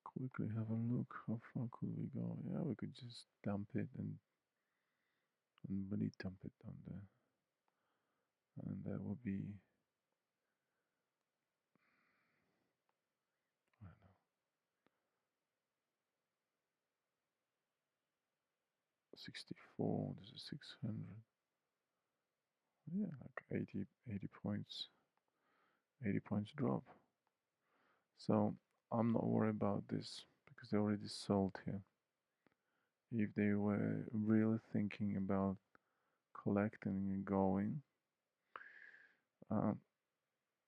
[SPEAKER 1] Quickly have a look. How far could we go? Yeah, we could just dump it and really dump it down there, and that would be, I don't know, 64. This is 600. Yeah, like 80 points. 80 points drop. So I'm not worried about this because they already sold here. If they were really thinking about collecting and going, um,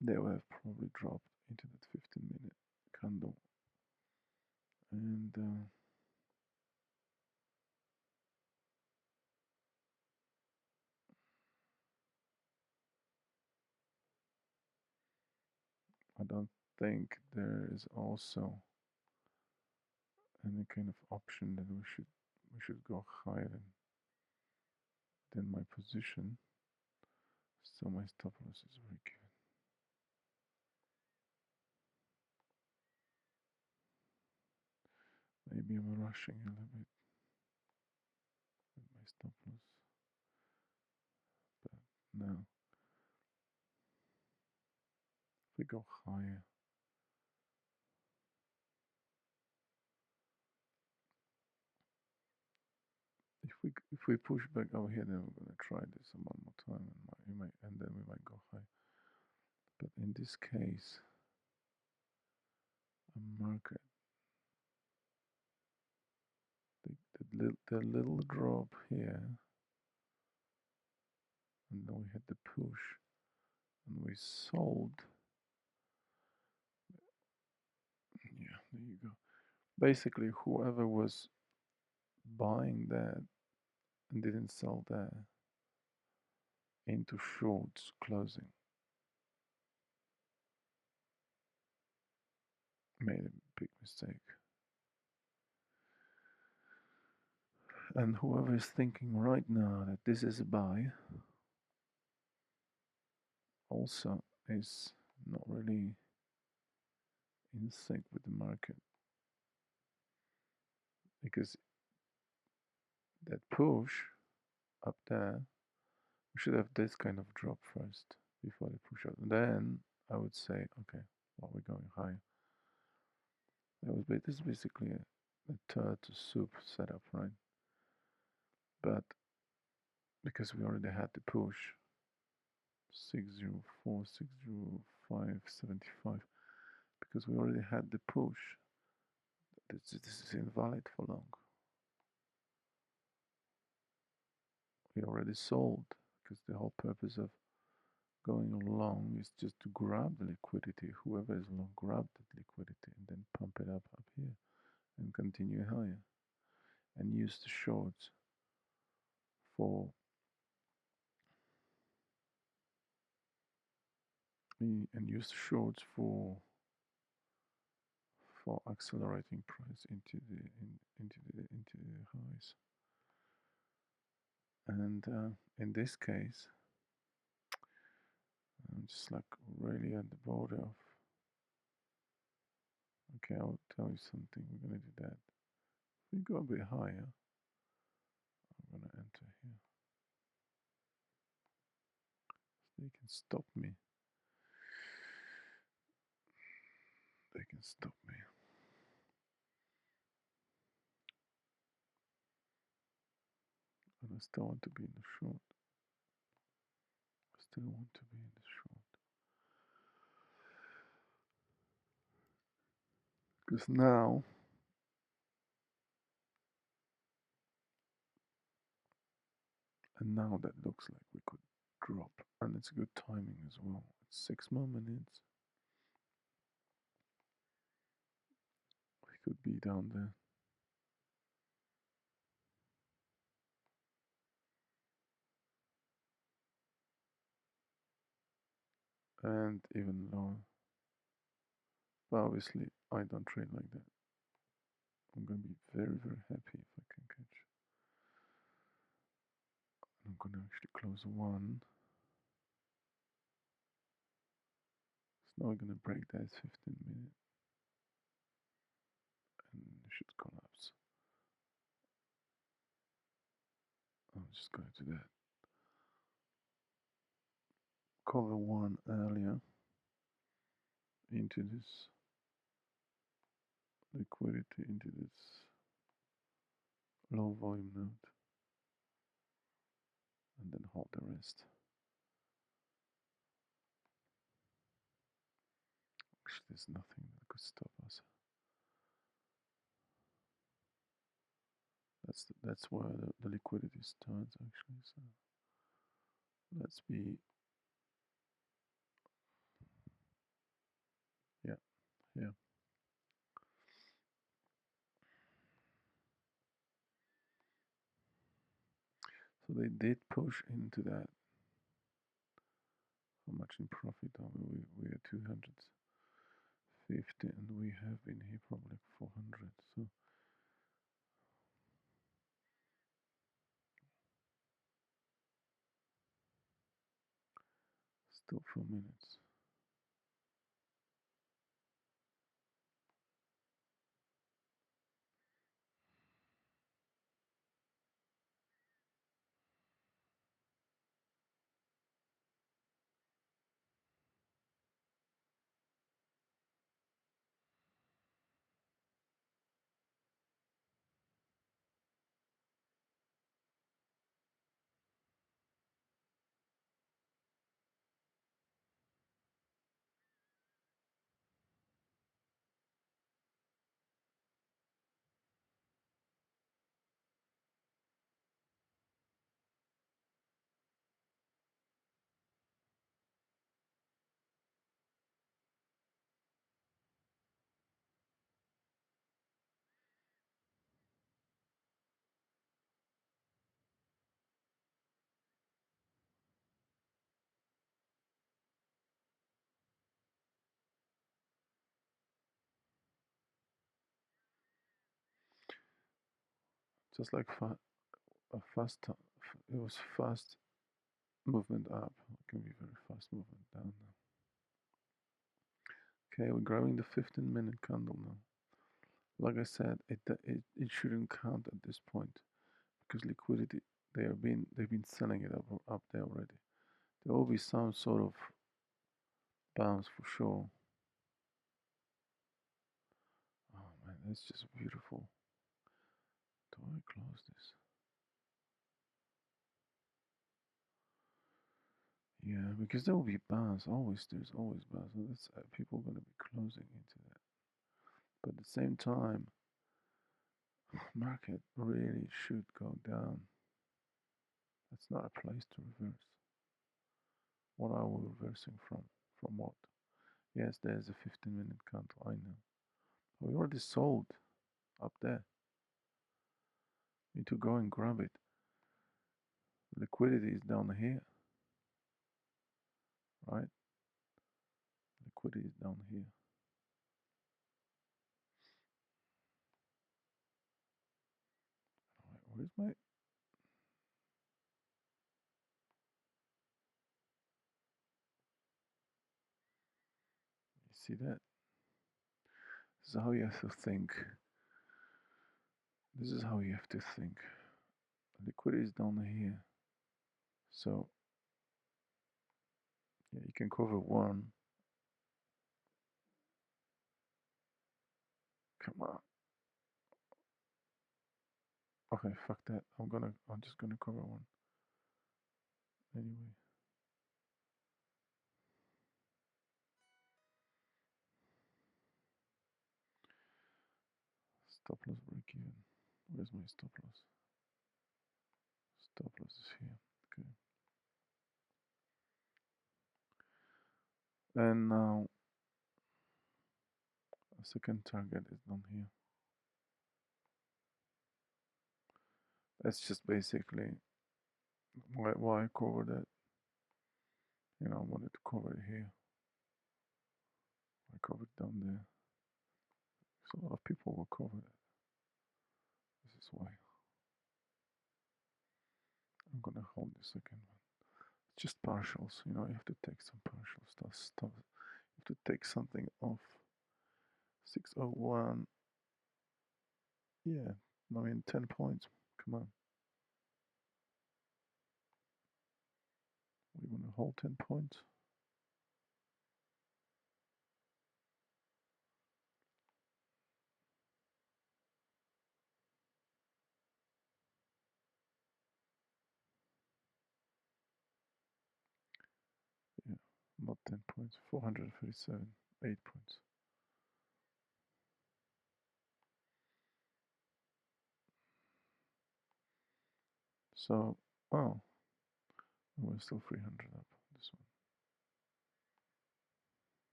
[SPEAKER 1] they would have probably dropped into that 15-minute candle. And I don't think there is also any kind of option that we should go higher than my position. So my stop loss is very good. Maybe I'm rushing a little bit with my stop loss, but no. If we go higher, if we push back over here, then we're gonna try this one more time, and then we might go high. But in this case, a market, the little drop here, and then we had the push, and we sold. Yeah, there you go. Basically, whoever was buying that and didn't sell there into shorts closing made a big mistake. And whoever is thinking right now that this is a buy also is not really in sync with the market, because that push up there, we should have this kind of drop first before they push up. Then I would say, okay, well, we're going high. This is basically a third soup setup, right? But because we already had the push 604, 605, 75, because we already had the push, this is invalid for long. We already sold, because the whole purpose of going long is just to grab the liquidity. Whoever is long, grab that liquidity and then pump it up here and continue higher, and use the shorts for accelerating price into the highs. And in this case, I'm just like really at the border of. Okay, I'll tell you something. We're gonna do that. If we go a bit higher, I'm gonna enter here. They can stop me. They can stop me. And I still want to be in the short. I still want to be in the short. Because now that looks like we could drop. And it's good timing as well. It's 6 more minutes. We could be down there. And even lower. But obviously, I don't trade like that. I'm going to be very, very happy if I can catch. I'm going to actually close one. So now we're going to break that 15 minute and it should collapse. I'm just going to do that. Cover one earlier into this liquidity, into this low volume node, and then hold the rest. Actually, there's nothing that could stop us. That's where the liquidity starts actually. So let's be Yeah. So they did push into that. How much in profit are we are 250, and we have been here probably like 400. So still 4 minutes. Just like a fast, it was fast movement up. It can be very fast movement down now. Okay, we're grabbing the 15-minute candle now. Like I said, it shouldn't count at this point because liquidity they've been selling it up there already. There will be some sort of bounce for sure. Oh man, that's just beautiful. Do I close this? Yeah, because there will be bounce. Always, there's always bounce. So that's people are going to be closing into that. But at the same time, market really should go down. That's not a place to reverse. What are we reversing from? From what? Yes, there's a 15-minute candle. I know. We already sold up there. Need to go and grab it. Liquidity is down here, right? Liquidity is down here. All right, where's my? You see that? This is how you have to think. This is how you have to think. Liquidity is down here, so yeah, you can cover one. Come on. Okay, fuck that. I'm just gonna cover one. Anyway, stop loss break even. Where's my stop loss? Stop loss is here. Okay. And now a second target is down here. That's just basically why I covered that. You know, I wanted to cover it here. I covered down there. So a lot of people will cover that. This is why I'm gonna hold the second one. It's just partials, you know, you have to take some partial stuff. You have to take something off 601. Yeah, I mean 10 points. Come on. We want to hold 10 points. Yeah, not 10 points. 437, 8 points. So, oh, we're still 300 up this one.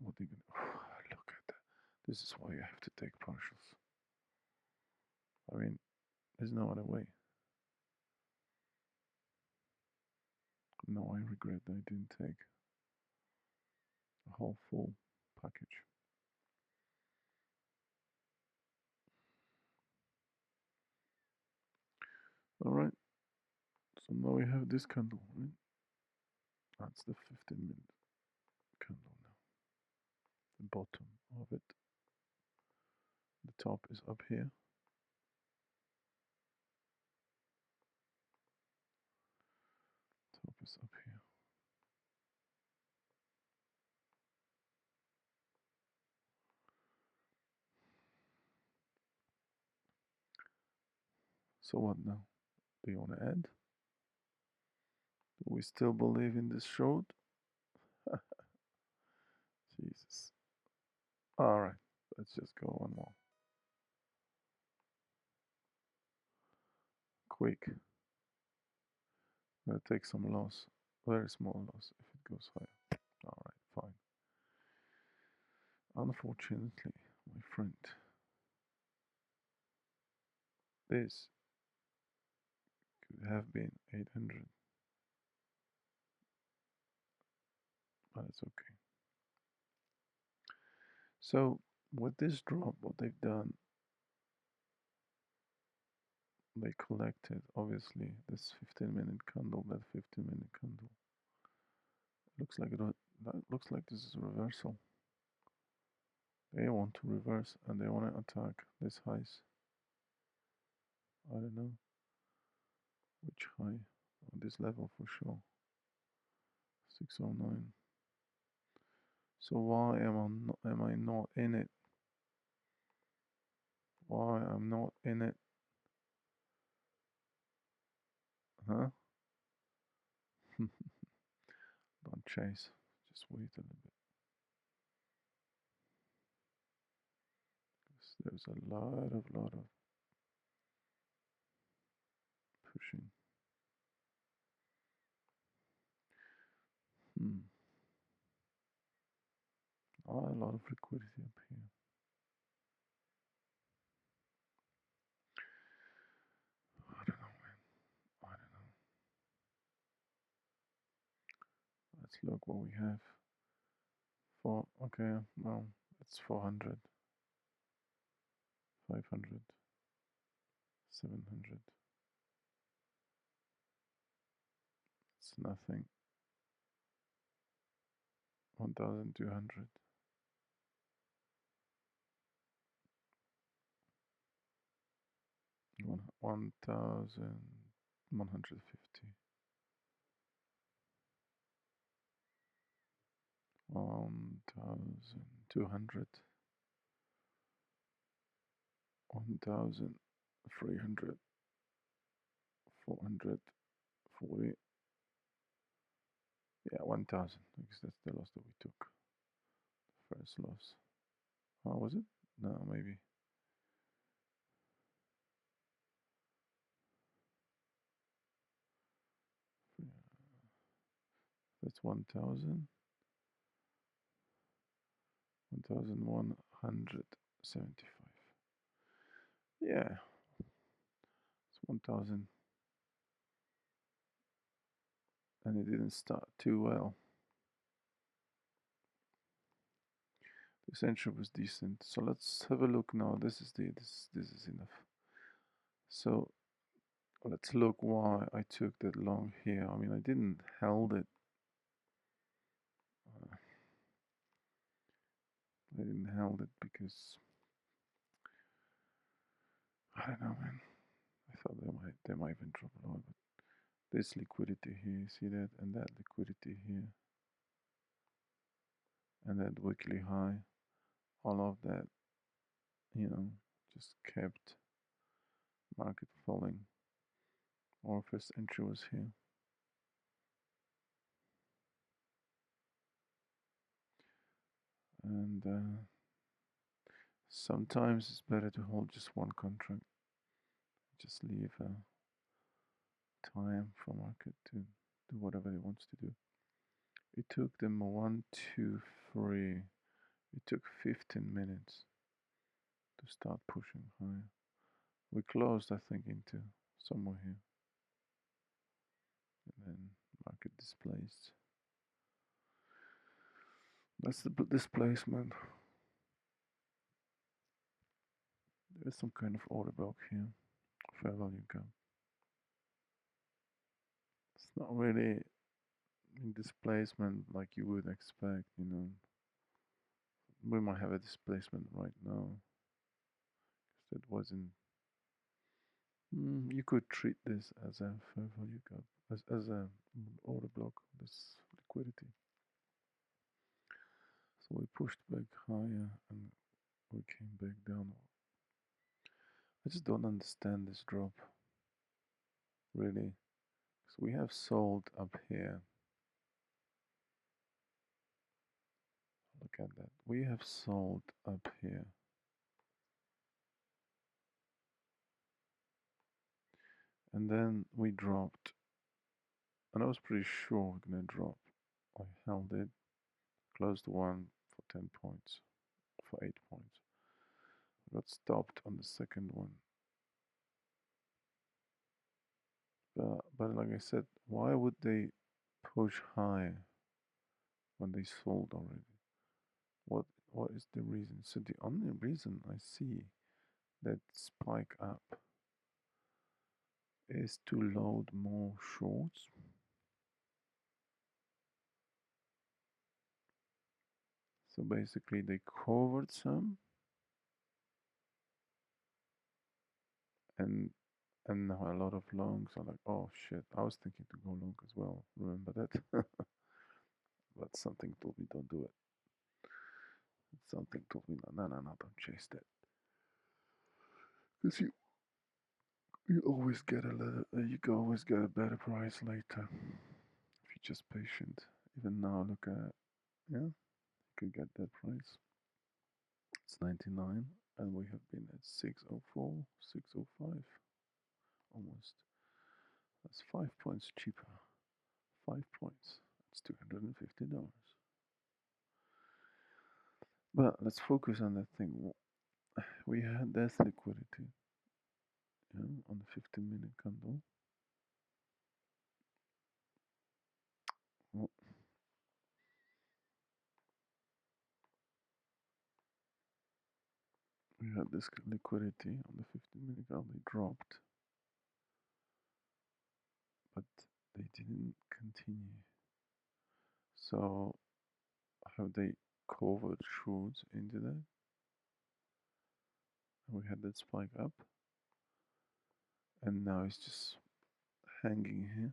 [SPEAKER 1] What are you gonna look at that? This is why you have to take partials. I mean, there's no other way. No, I regret that I didn't take a whole full package. Alright, so now we have this candle, right? That's the 15-minute candle now. The bottom of it. The top is up here. Top is up here. So what now? Do you want to add? Do we still believe in this short? Jesus. Alright, let's just go one more. Quick. I'm gonna take some loss. Very small loss if it goes higher. Alright, fine. Unfortunately, my friend, this could have been 800, but it's okay. So, with this drop, what they've done, they collected obviously this 15-minute candle, that 15-minute candle. Looks like that looks like this is a reversal. They want to reverse and they want to attack this highs. I don't know which high on this level for sure. 609. So why am I not in it? Why I'm not in it? Huh? Don't chase. Just wait a little bit. There's a lot of pushing. Hmm. Oh, a lot of liquidity up here. I don't know, man. I don't know. Let's look what we have. Okay, well, it's 400, 500, 700. It's nothing. 1,200. 1,150. 1,200. 1,300. 440. Yeah, 1,000. Because that's the loss that we took. First loss. Oh, was it? No, maybe. That's 1,000. 1,175. Yeah, it's 1,000. And it didn't start too well. This entry was decent. So let's have a look now. This is enough. So let's look why I took that long here. I mean, I didn't held it. I didn't held it because I don't know, man. I thought they might even drop lower, but this liquidity here, you see that, and that liquidity here, and that weekly high, all of that, just kept market falling. Our first entry was here. And sometimes it's better to hold just one contract. Just leave time for market to do whatever it wants to do. It took them 1, 2, 3. It took 15 minutes to start pushing higher. We closed, I think, into somewhere here. And then market displaced. That's the displacement. There's some kind of order block here. Fair value gap. It's not really in displacement like you would expect, you know. We might have a displacement right now. That wasn't. You could treat this as a fair value gap, as a order block, this liquidity. So we pushed back higher and we came back down. I just don't understand this drop, really. So we have sold up here. Look at that. We have sold up here. And then we dropped. And I was pretty sure we're going to drop. I held it, closed one for 10 points, for 8 points. I got stopped on the second one. But like I said, why would they push high when they sold already? What is the reason? So the only reason I see that spike up is to load more shorts. So basically they covered some and now a lot of longs are like, oh shit, I was thinking to go long as well. Remember that? But something told me don't do it. Something told me no, don't chase that. Because you always get you can always get a better price later if you're just patient. Even now, look at yeah, you can get that price. It's 99, and we have been at 604, 605, almost. That's 5 points cheaper. 5 points. It's $250. But let's focus on that thing. We had this liquidity, yeah, on the 15-minute candle. Well, we had this liquidity on the 15-minute candle. They dropped, but they didn't continue. So have they covered shorts into that? And we had that spike up, and now it's just hanging here.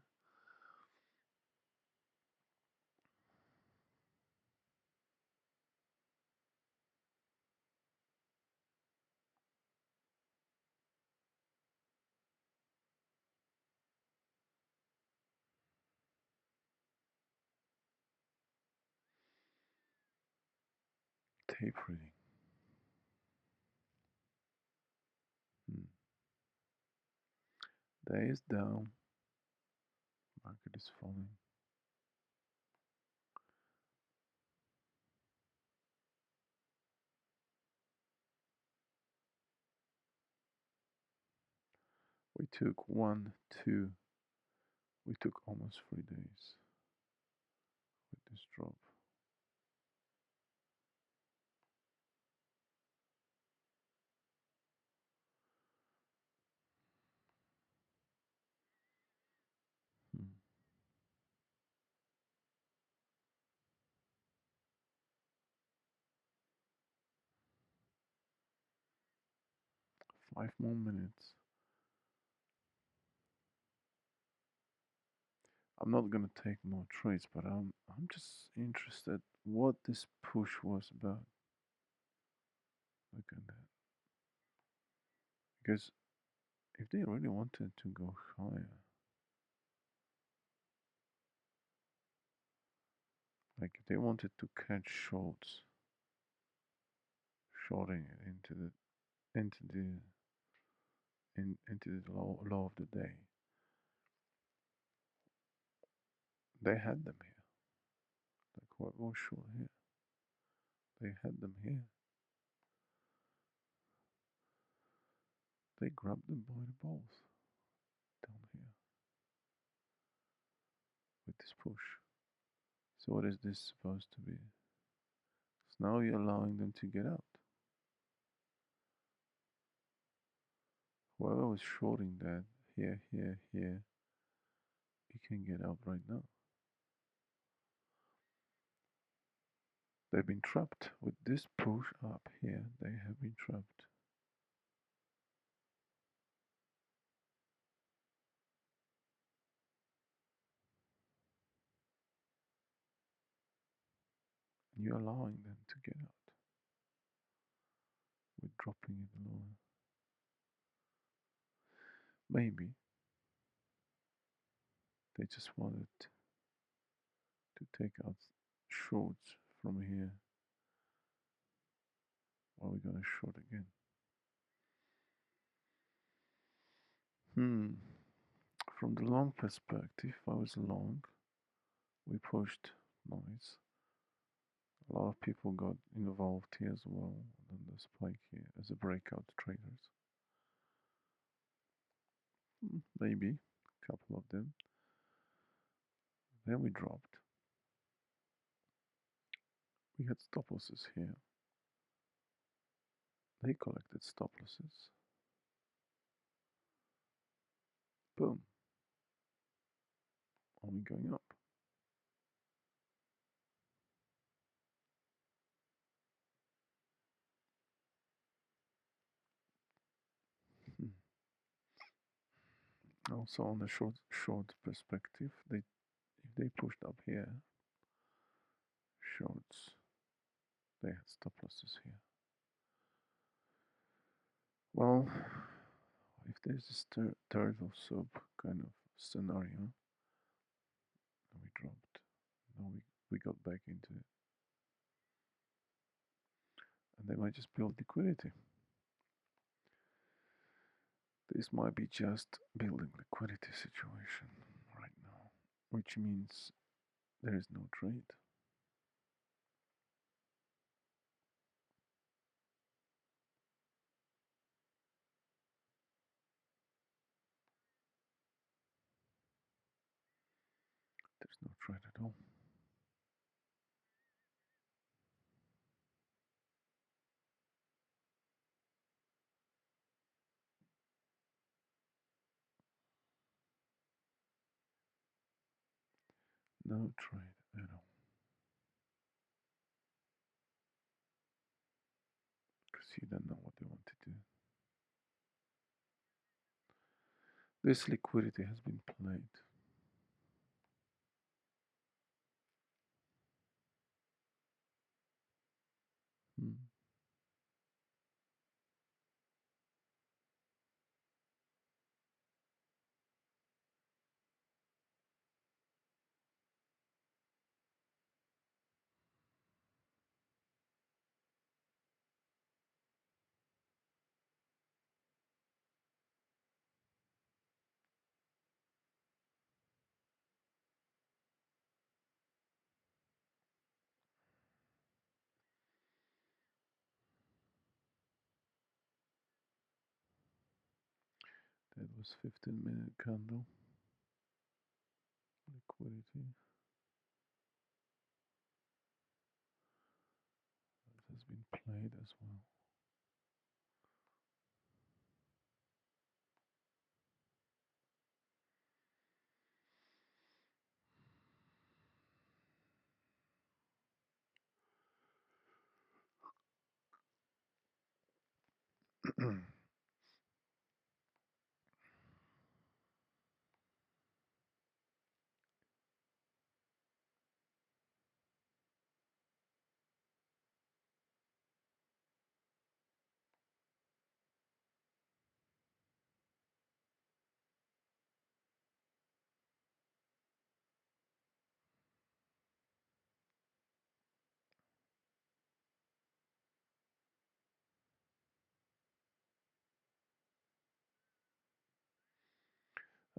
[SPEAKER 1] Tape reading. Day is down. Market is falling. We took 1, 2. We took almost 3 days with this drop. Hmm. 5 more minutes. I'm not gonna take more trades, but I'm just interested what this push was about. Look at that. Because if they really wanted to go higher, like if they wanted to catch shorts, shorting it into the low of the day, they had them here. Like what was short here? They had them here. They grabbed them by the balls down here with this push. So what is this supposed to be? So now you're allowing them to get out. Whoever was shorting that here, here, here, you can get out right now. They've been trapped with this push up here. They have been trapped. You're allowing them to get out with dropping it lower. Maybe they just wanted to take out shorts from here. Are we gonna short again? Hmm. From the long perspective, if I was long, we pushed nice. A lot of people got involved here as well. And then the spike here as a breakout traders. Maybe a couple of them. Then we dropped. We had stop losses here. They collected stop losses. Boom. Only going up. Hmm. Also on the short perspective, if they pushed up here, shorts, they had stop losses here. Well, if there's this turtle soup kind of scenario, we dropped. Now we got back into it. And they might just build liquidity. This might be just building liquidity situation right now, which means there is no trade. There's no trade at all. No trade at all. Because you don't know what they want to do. This liquidity has been played. Hmm. That was 15-minute candle. Liquidity. That has been played as well.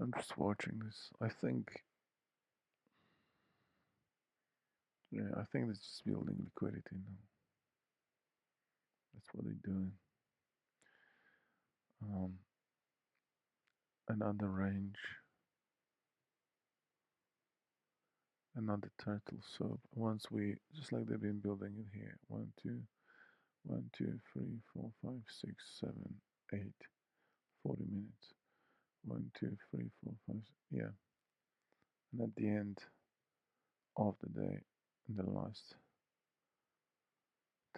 [SPEAKER 1] I'm just watching this. I think it's just building liquidity now. That's what they're doing. Um, another range, another turtle soup. Once we, just like they've been building it here. 1, 2, 1, 2, 3, 4, 5, 6, 7, 8. 40 minutes. 1, 2, 3, 4, 5. Yeah. And at the end of the day, in the last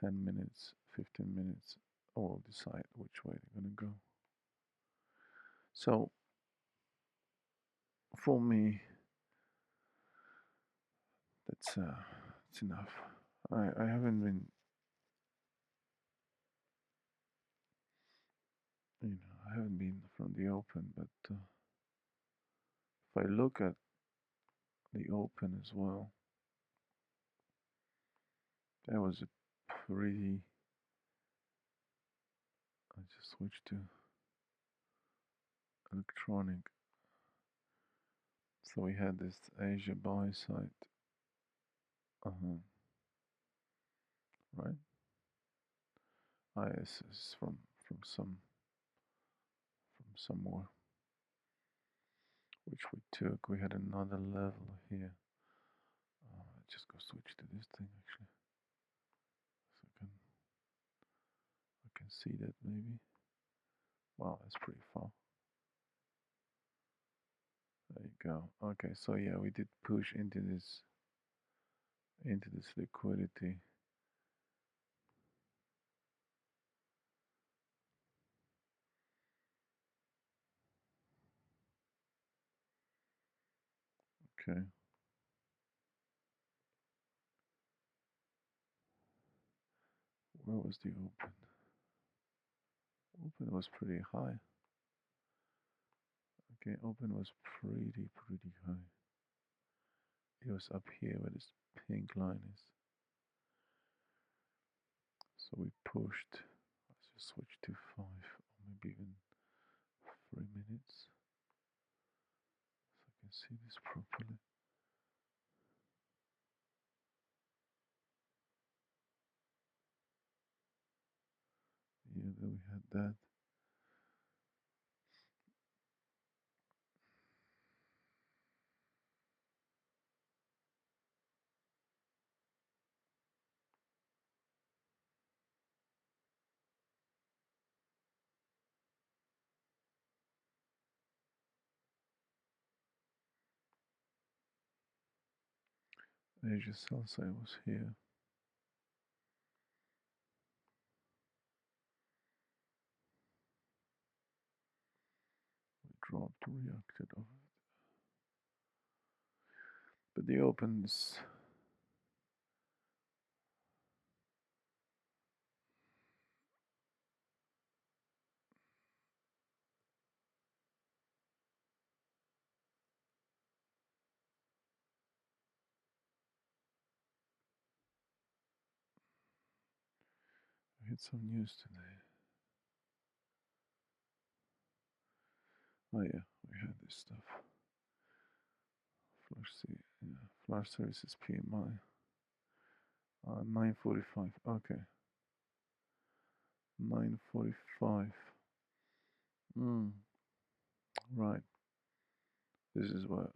[SPEAKER 1] 10 minutes, 15 minutes, we'll decide which way they're gonna go. So for me, that's enough. I haven't been, I haven't been from the Open, but if I look at the Open as well, that was a pretty. I just switched to electronic. So we had this Asia buy site, uh-huh, right? IS from somewhere, which we took. We had another level here. Just go switch to this thing actually, so I can see that maybe. Wow, that's pretty far. There you go. Okay, so yeah, we did push into this liquidity. Okay. Where was the open? Open was pretty high. Okay, open was pretty high. It was up here where this pink line is. So we pushed. Let's just switch to 5 or maybe even 3 minutes so I can see this properly. Yeah, there we had that. Asia sell side was here. We dropped, reacted off it. But the opens, I had some news today. Oh yeah, we had this stuff. Flash services PMI. 9:45. Okay. 9:45. Mm, right. This is where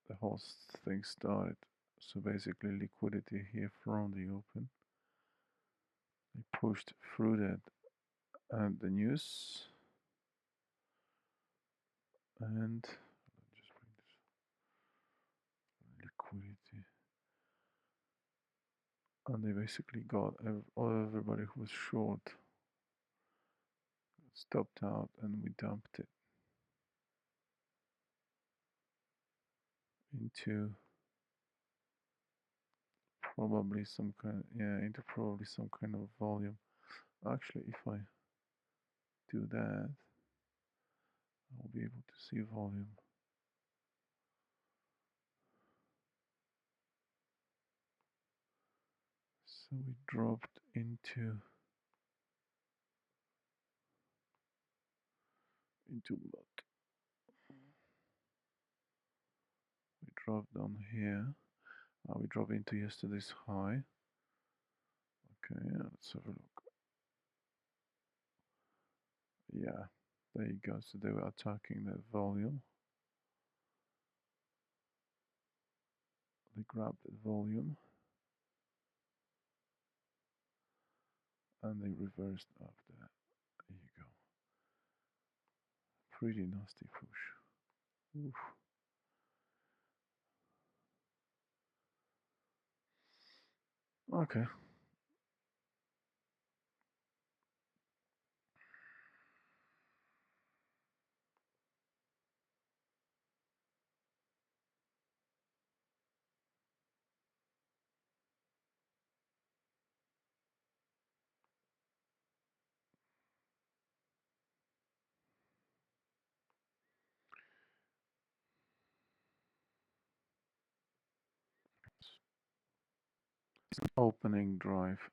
[SPEAKER 1] the whole thing started. So basically, liquidity here from the open. They pushed through that, and the news, and just bring this liquidity, and they basically got everybody who was short stopped out, and we dumped it into probably some kind, yeah, into probably some kind of volume. Actually, if I do that, I'll be able to see volume. So we dropped into what? We dropped down here. We dropped into yesterday's high. Okay, let's have a look. Yeah, there you go. So they were attacking that volume. They grabbed that volume and they reversed after that. There you go. Pretty nasty push. Oof. Okay. Opening drive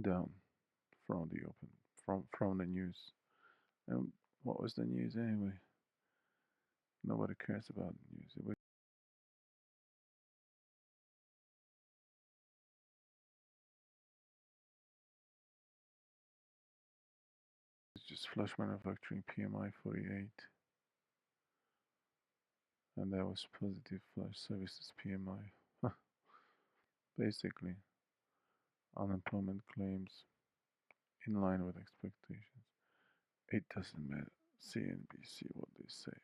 [SPEAKER 1] down from the open from the news. And what was the news anyway? Nobody cares about the news. It was just flush manufacturing PMI 48, and that was positive flush services PMI. Basically, unemployment claims in line with expectations. It doesn't matter. CNBC, what they say.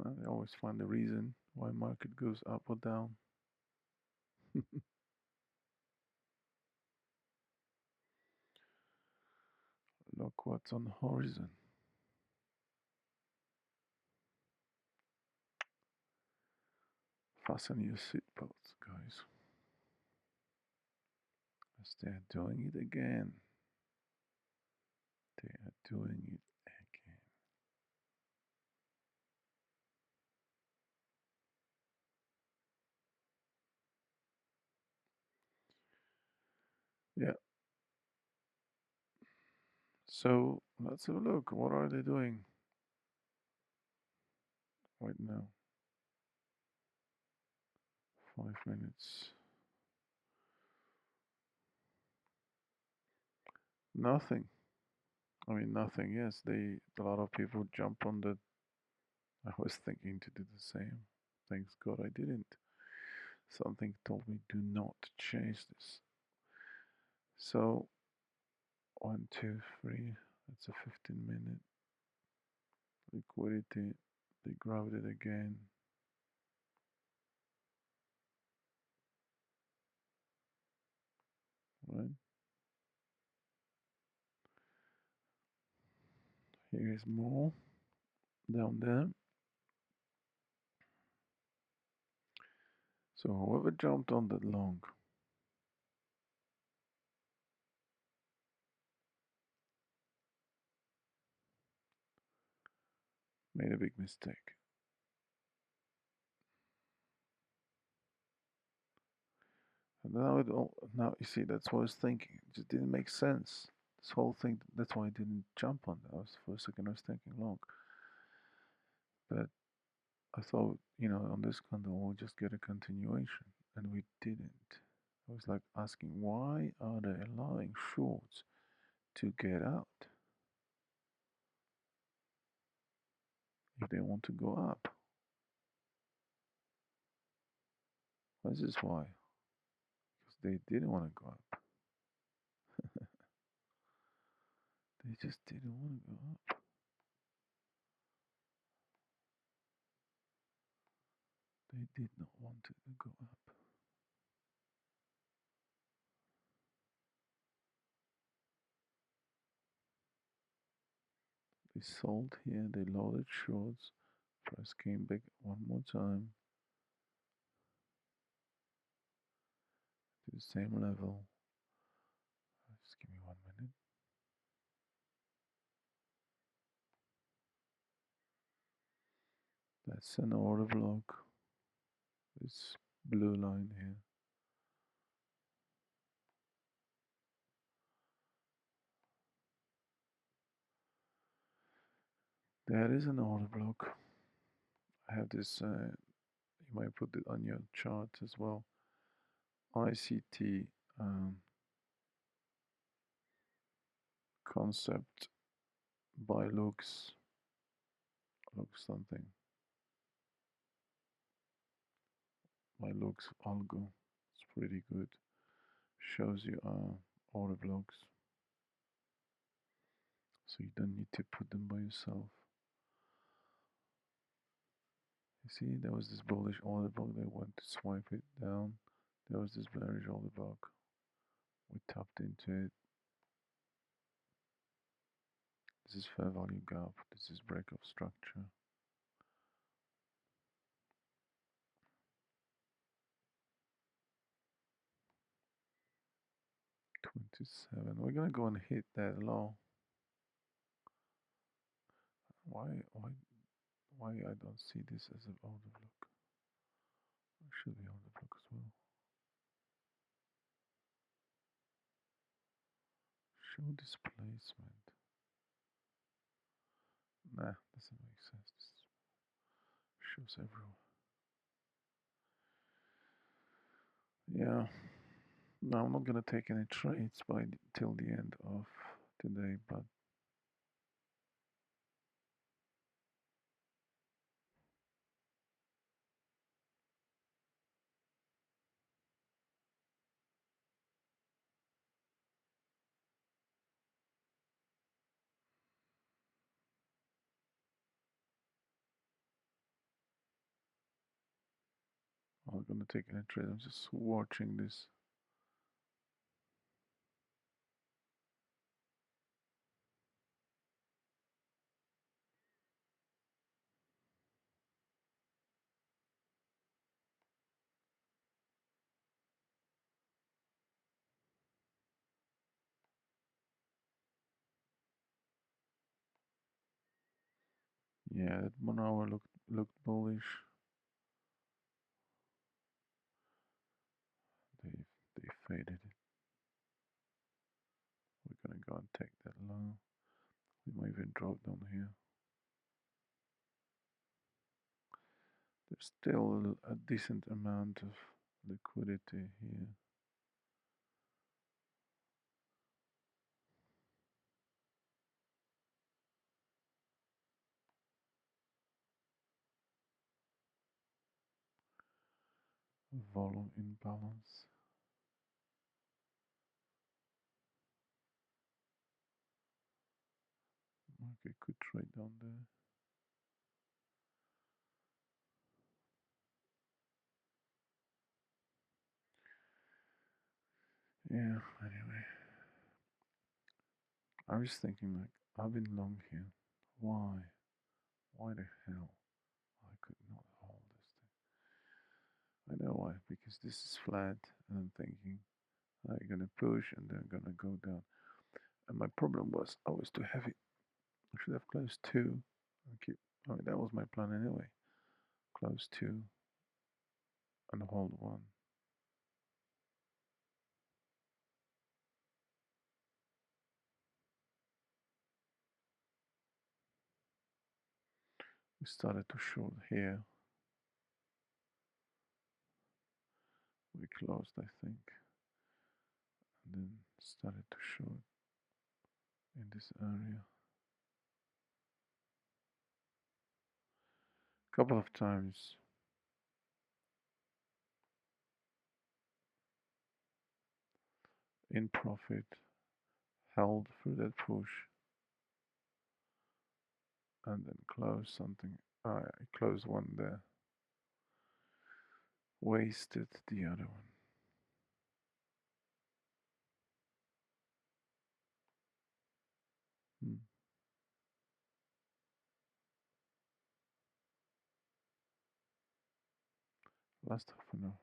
[SPEAKER 1] They always find the reason why market goes up or down. Look what's on the horizon. Fasten your seatbelts, guys. As they're doing it again. They are doing it again. Yeah. So let's have a look. What are they doing right now? 5 minutes. Nothing. I mean, nothing. Yes, a lot of people jump on the. I was thinking to do the same. Thanks God I didn't. Something told me do not change this. So 1, 2, 3. That's a 15-minute liquidity. They grabbed it again. Right. Here is more down there. So whoever jumped on that long made a big mistake. And now now you see that's what I was thinking. It just didn't make sense. This whole thing. That's why I didn't jump on that. For a second I was thinking long, but I thought on this candle we'll just get a continuation, and we didn't. I was like asking why are they allowing shorts to get out if they want to go up? This is why, because they didn't want to go up. They just didn't want to go up. They did not want it to go up. They sold here, they loaded shorts, price came back one more time to the same level. Just give me 1 minute. That's an order block. This blue line here. That is an order block. I have this might put it on your chart as well. ICT concept by looks something by looks algo. It's pretty good. Shows you all the vlogs, so you don't need to put them by yourself. You see, there was this bullish order block. They went to swipe it down. There was this bearish order block. We tapped into it. This is fair value gap. This is break of structure. $27. We're gonna go and hit that low. Why I don't see this as an order block? It should be order block as well. Show displacement. Nah, doesn't make sense. This shows everywhere. Yeah. No, I'm not gonna take any trades till the end of today, but I'm not gonna take any trade. I'm just watching this. Yeah, that 1 hour looked bullish. They faded it. We're gonna go and take that low. We might even drop down here. There's still a decent amount of liquidity here. Volume imbalance. Market could trade down there. Yeah, anyway. I was thinking, like, I've been long here. Why? Why the hell I could not hold this thing? I know why, because this is flat, and I'm thinking I'm gonna push and then gonna go down. And my problem was I was too heavy. I should have closed two. I mean, that was my plan anyway. Close two and hold one. We started to short here. We closed, I think, and then started to short in this area. A couple of times. In profit, held through that push, and then closed something. I closed one there. Wasted the other one. Hmm. Last half an hour.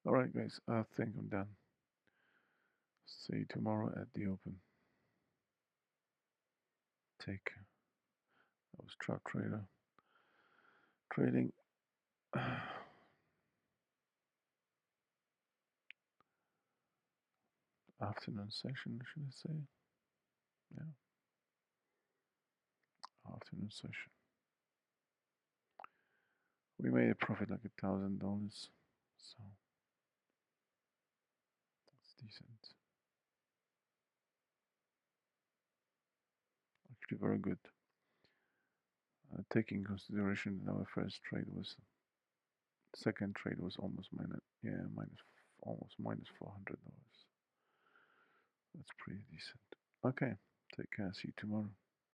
[SPEAKER 1] Alright, guys, I think I'm done. See you tomorrow at the open. Take care. I was Trap Trader. Trading afternoon session, should I say? Yeah. afternoon session. We made a profit like $1,000, so that's decent. Actually, very good. Taking consideration that our first trade was, second trade was almost minus, yeah, almost minus $400. That's pretty decent. Okay, take care. See you tomorrow.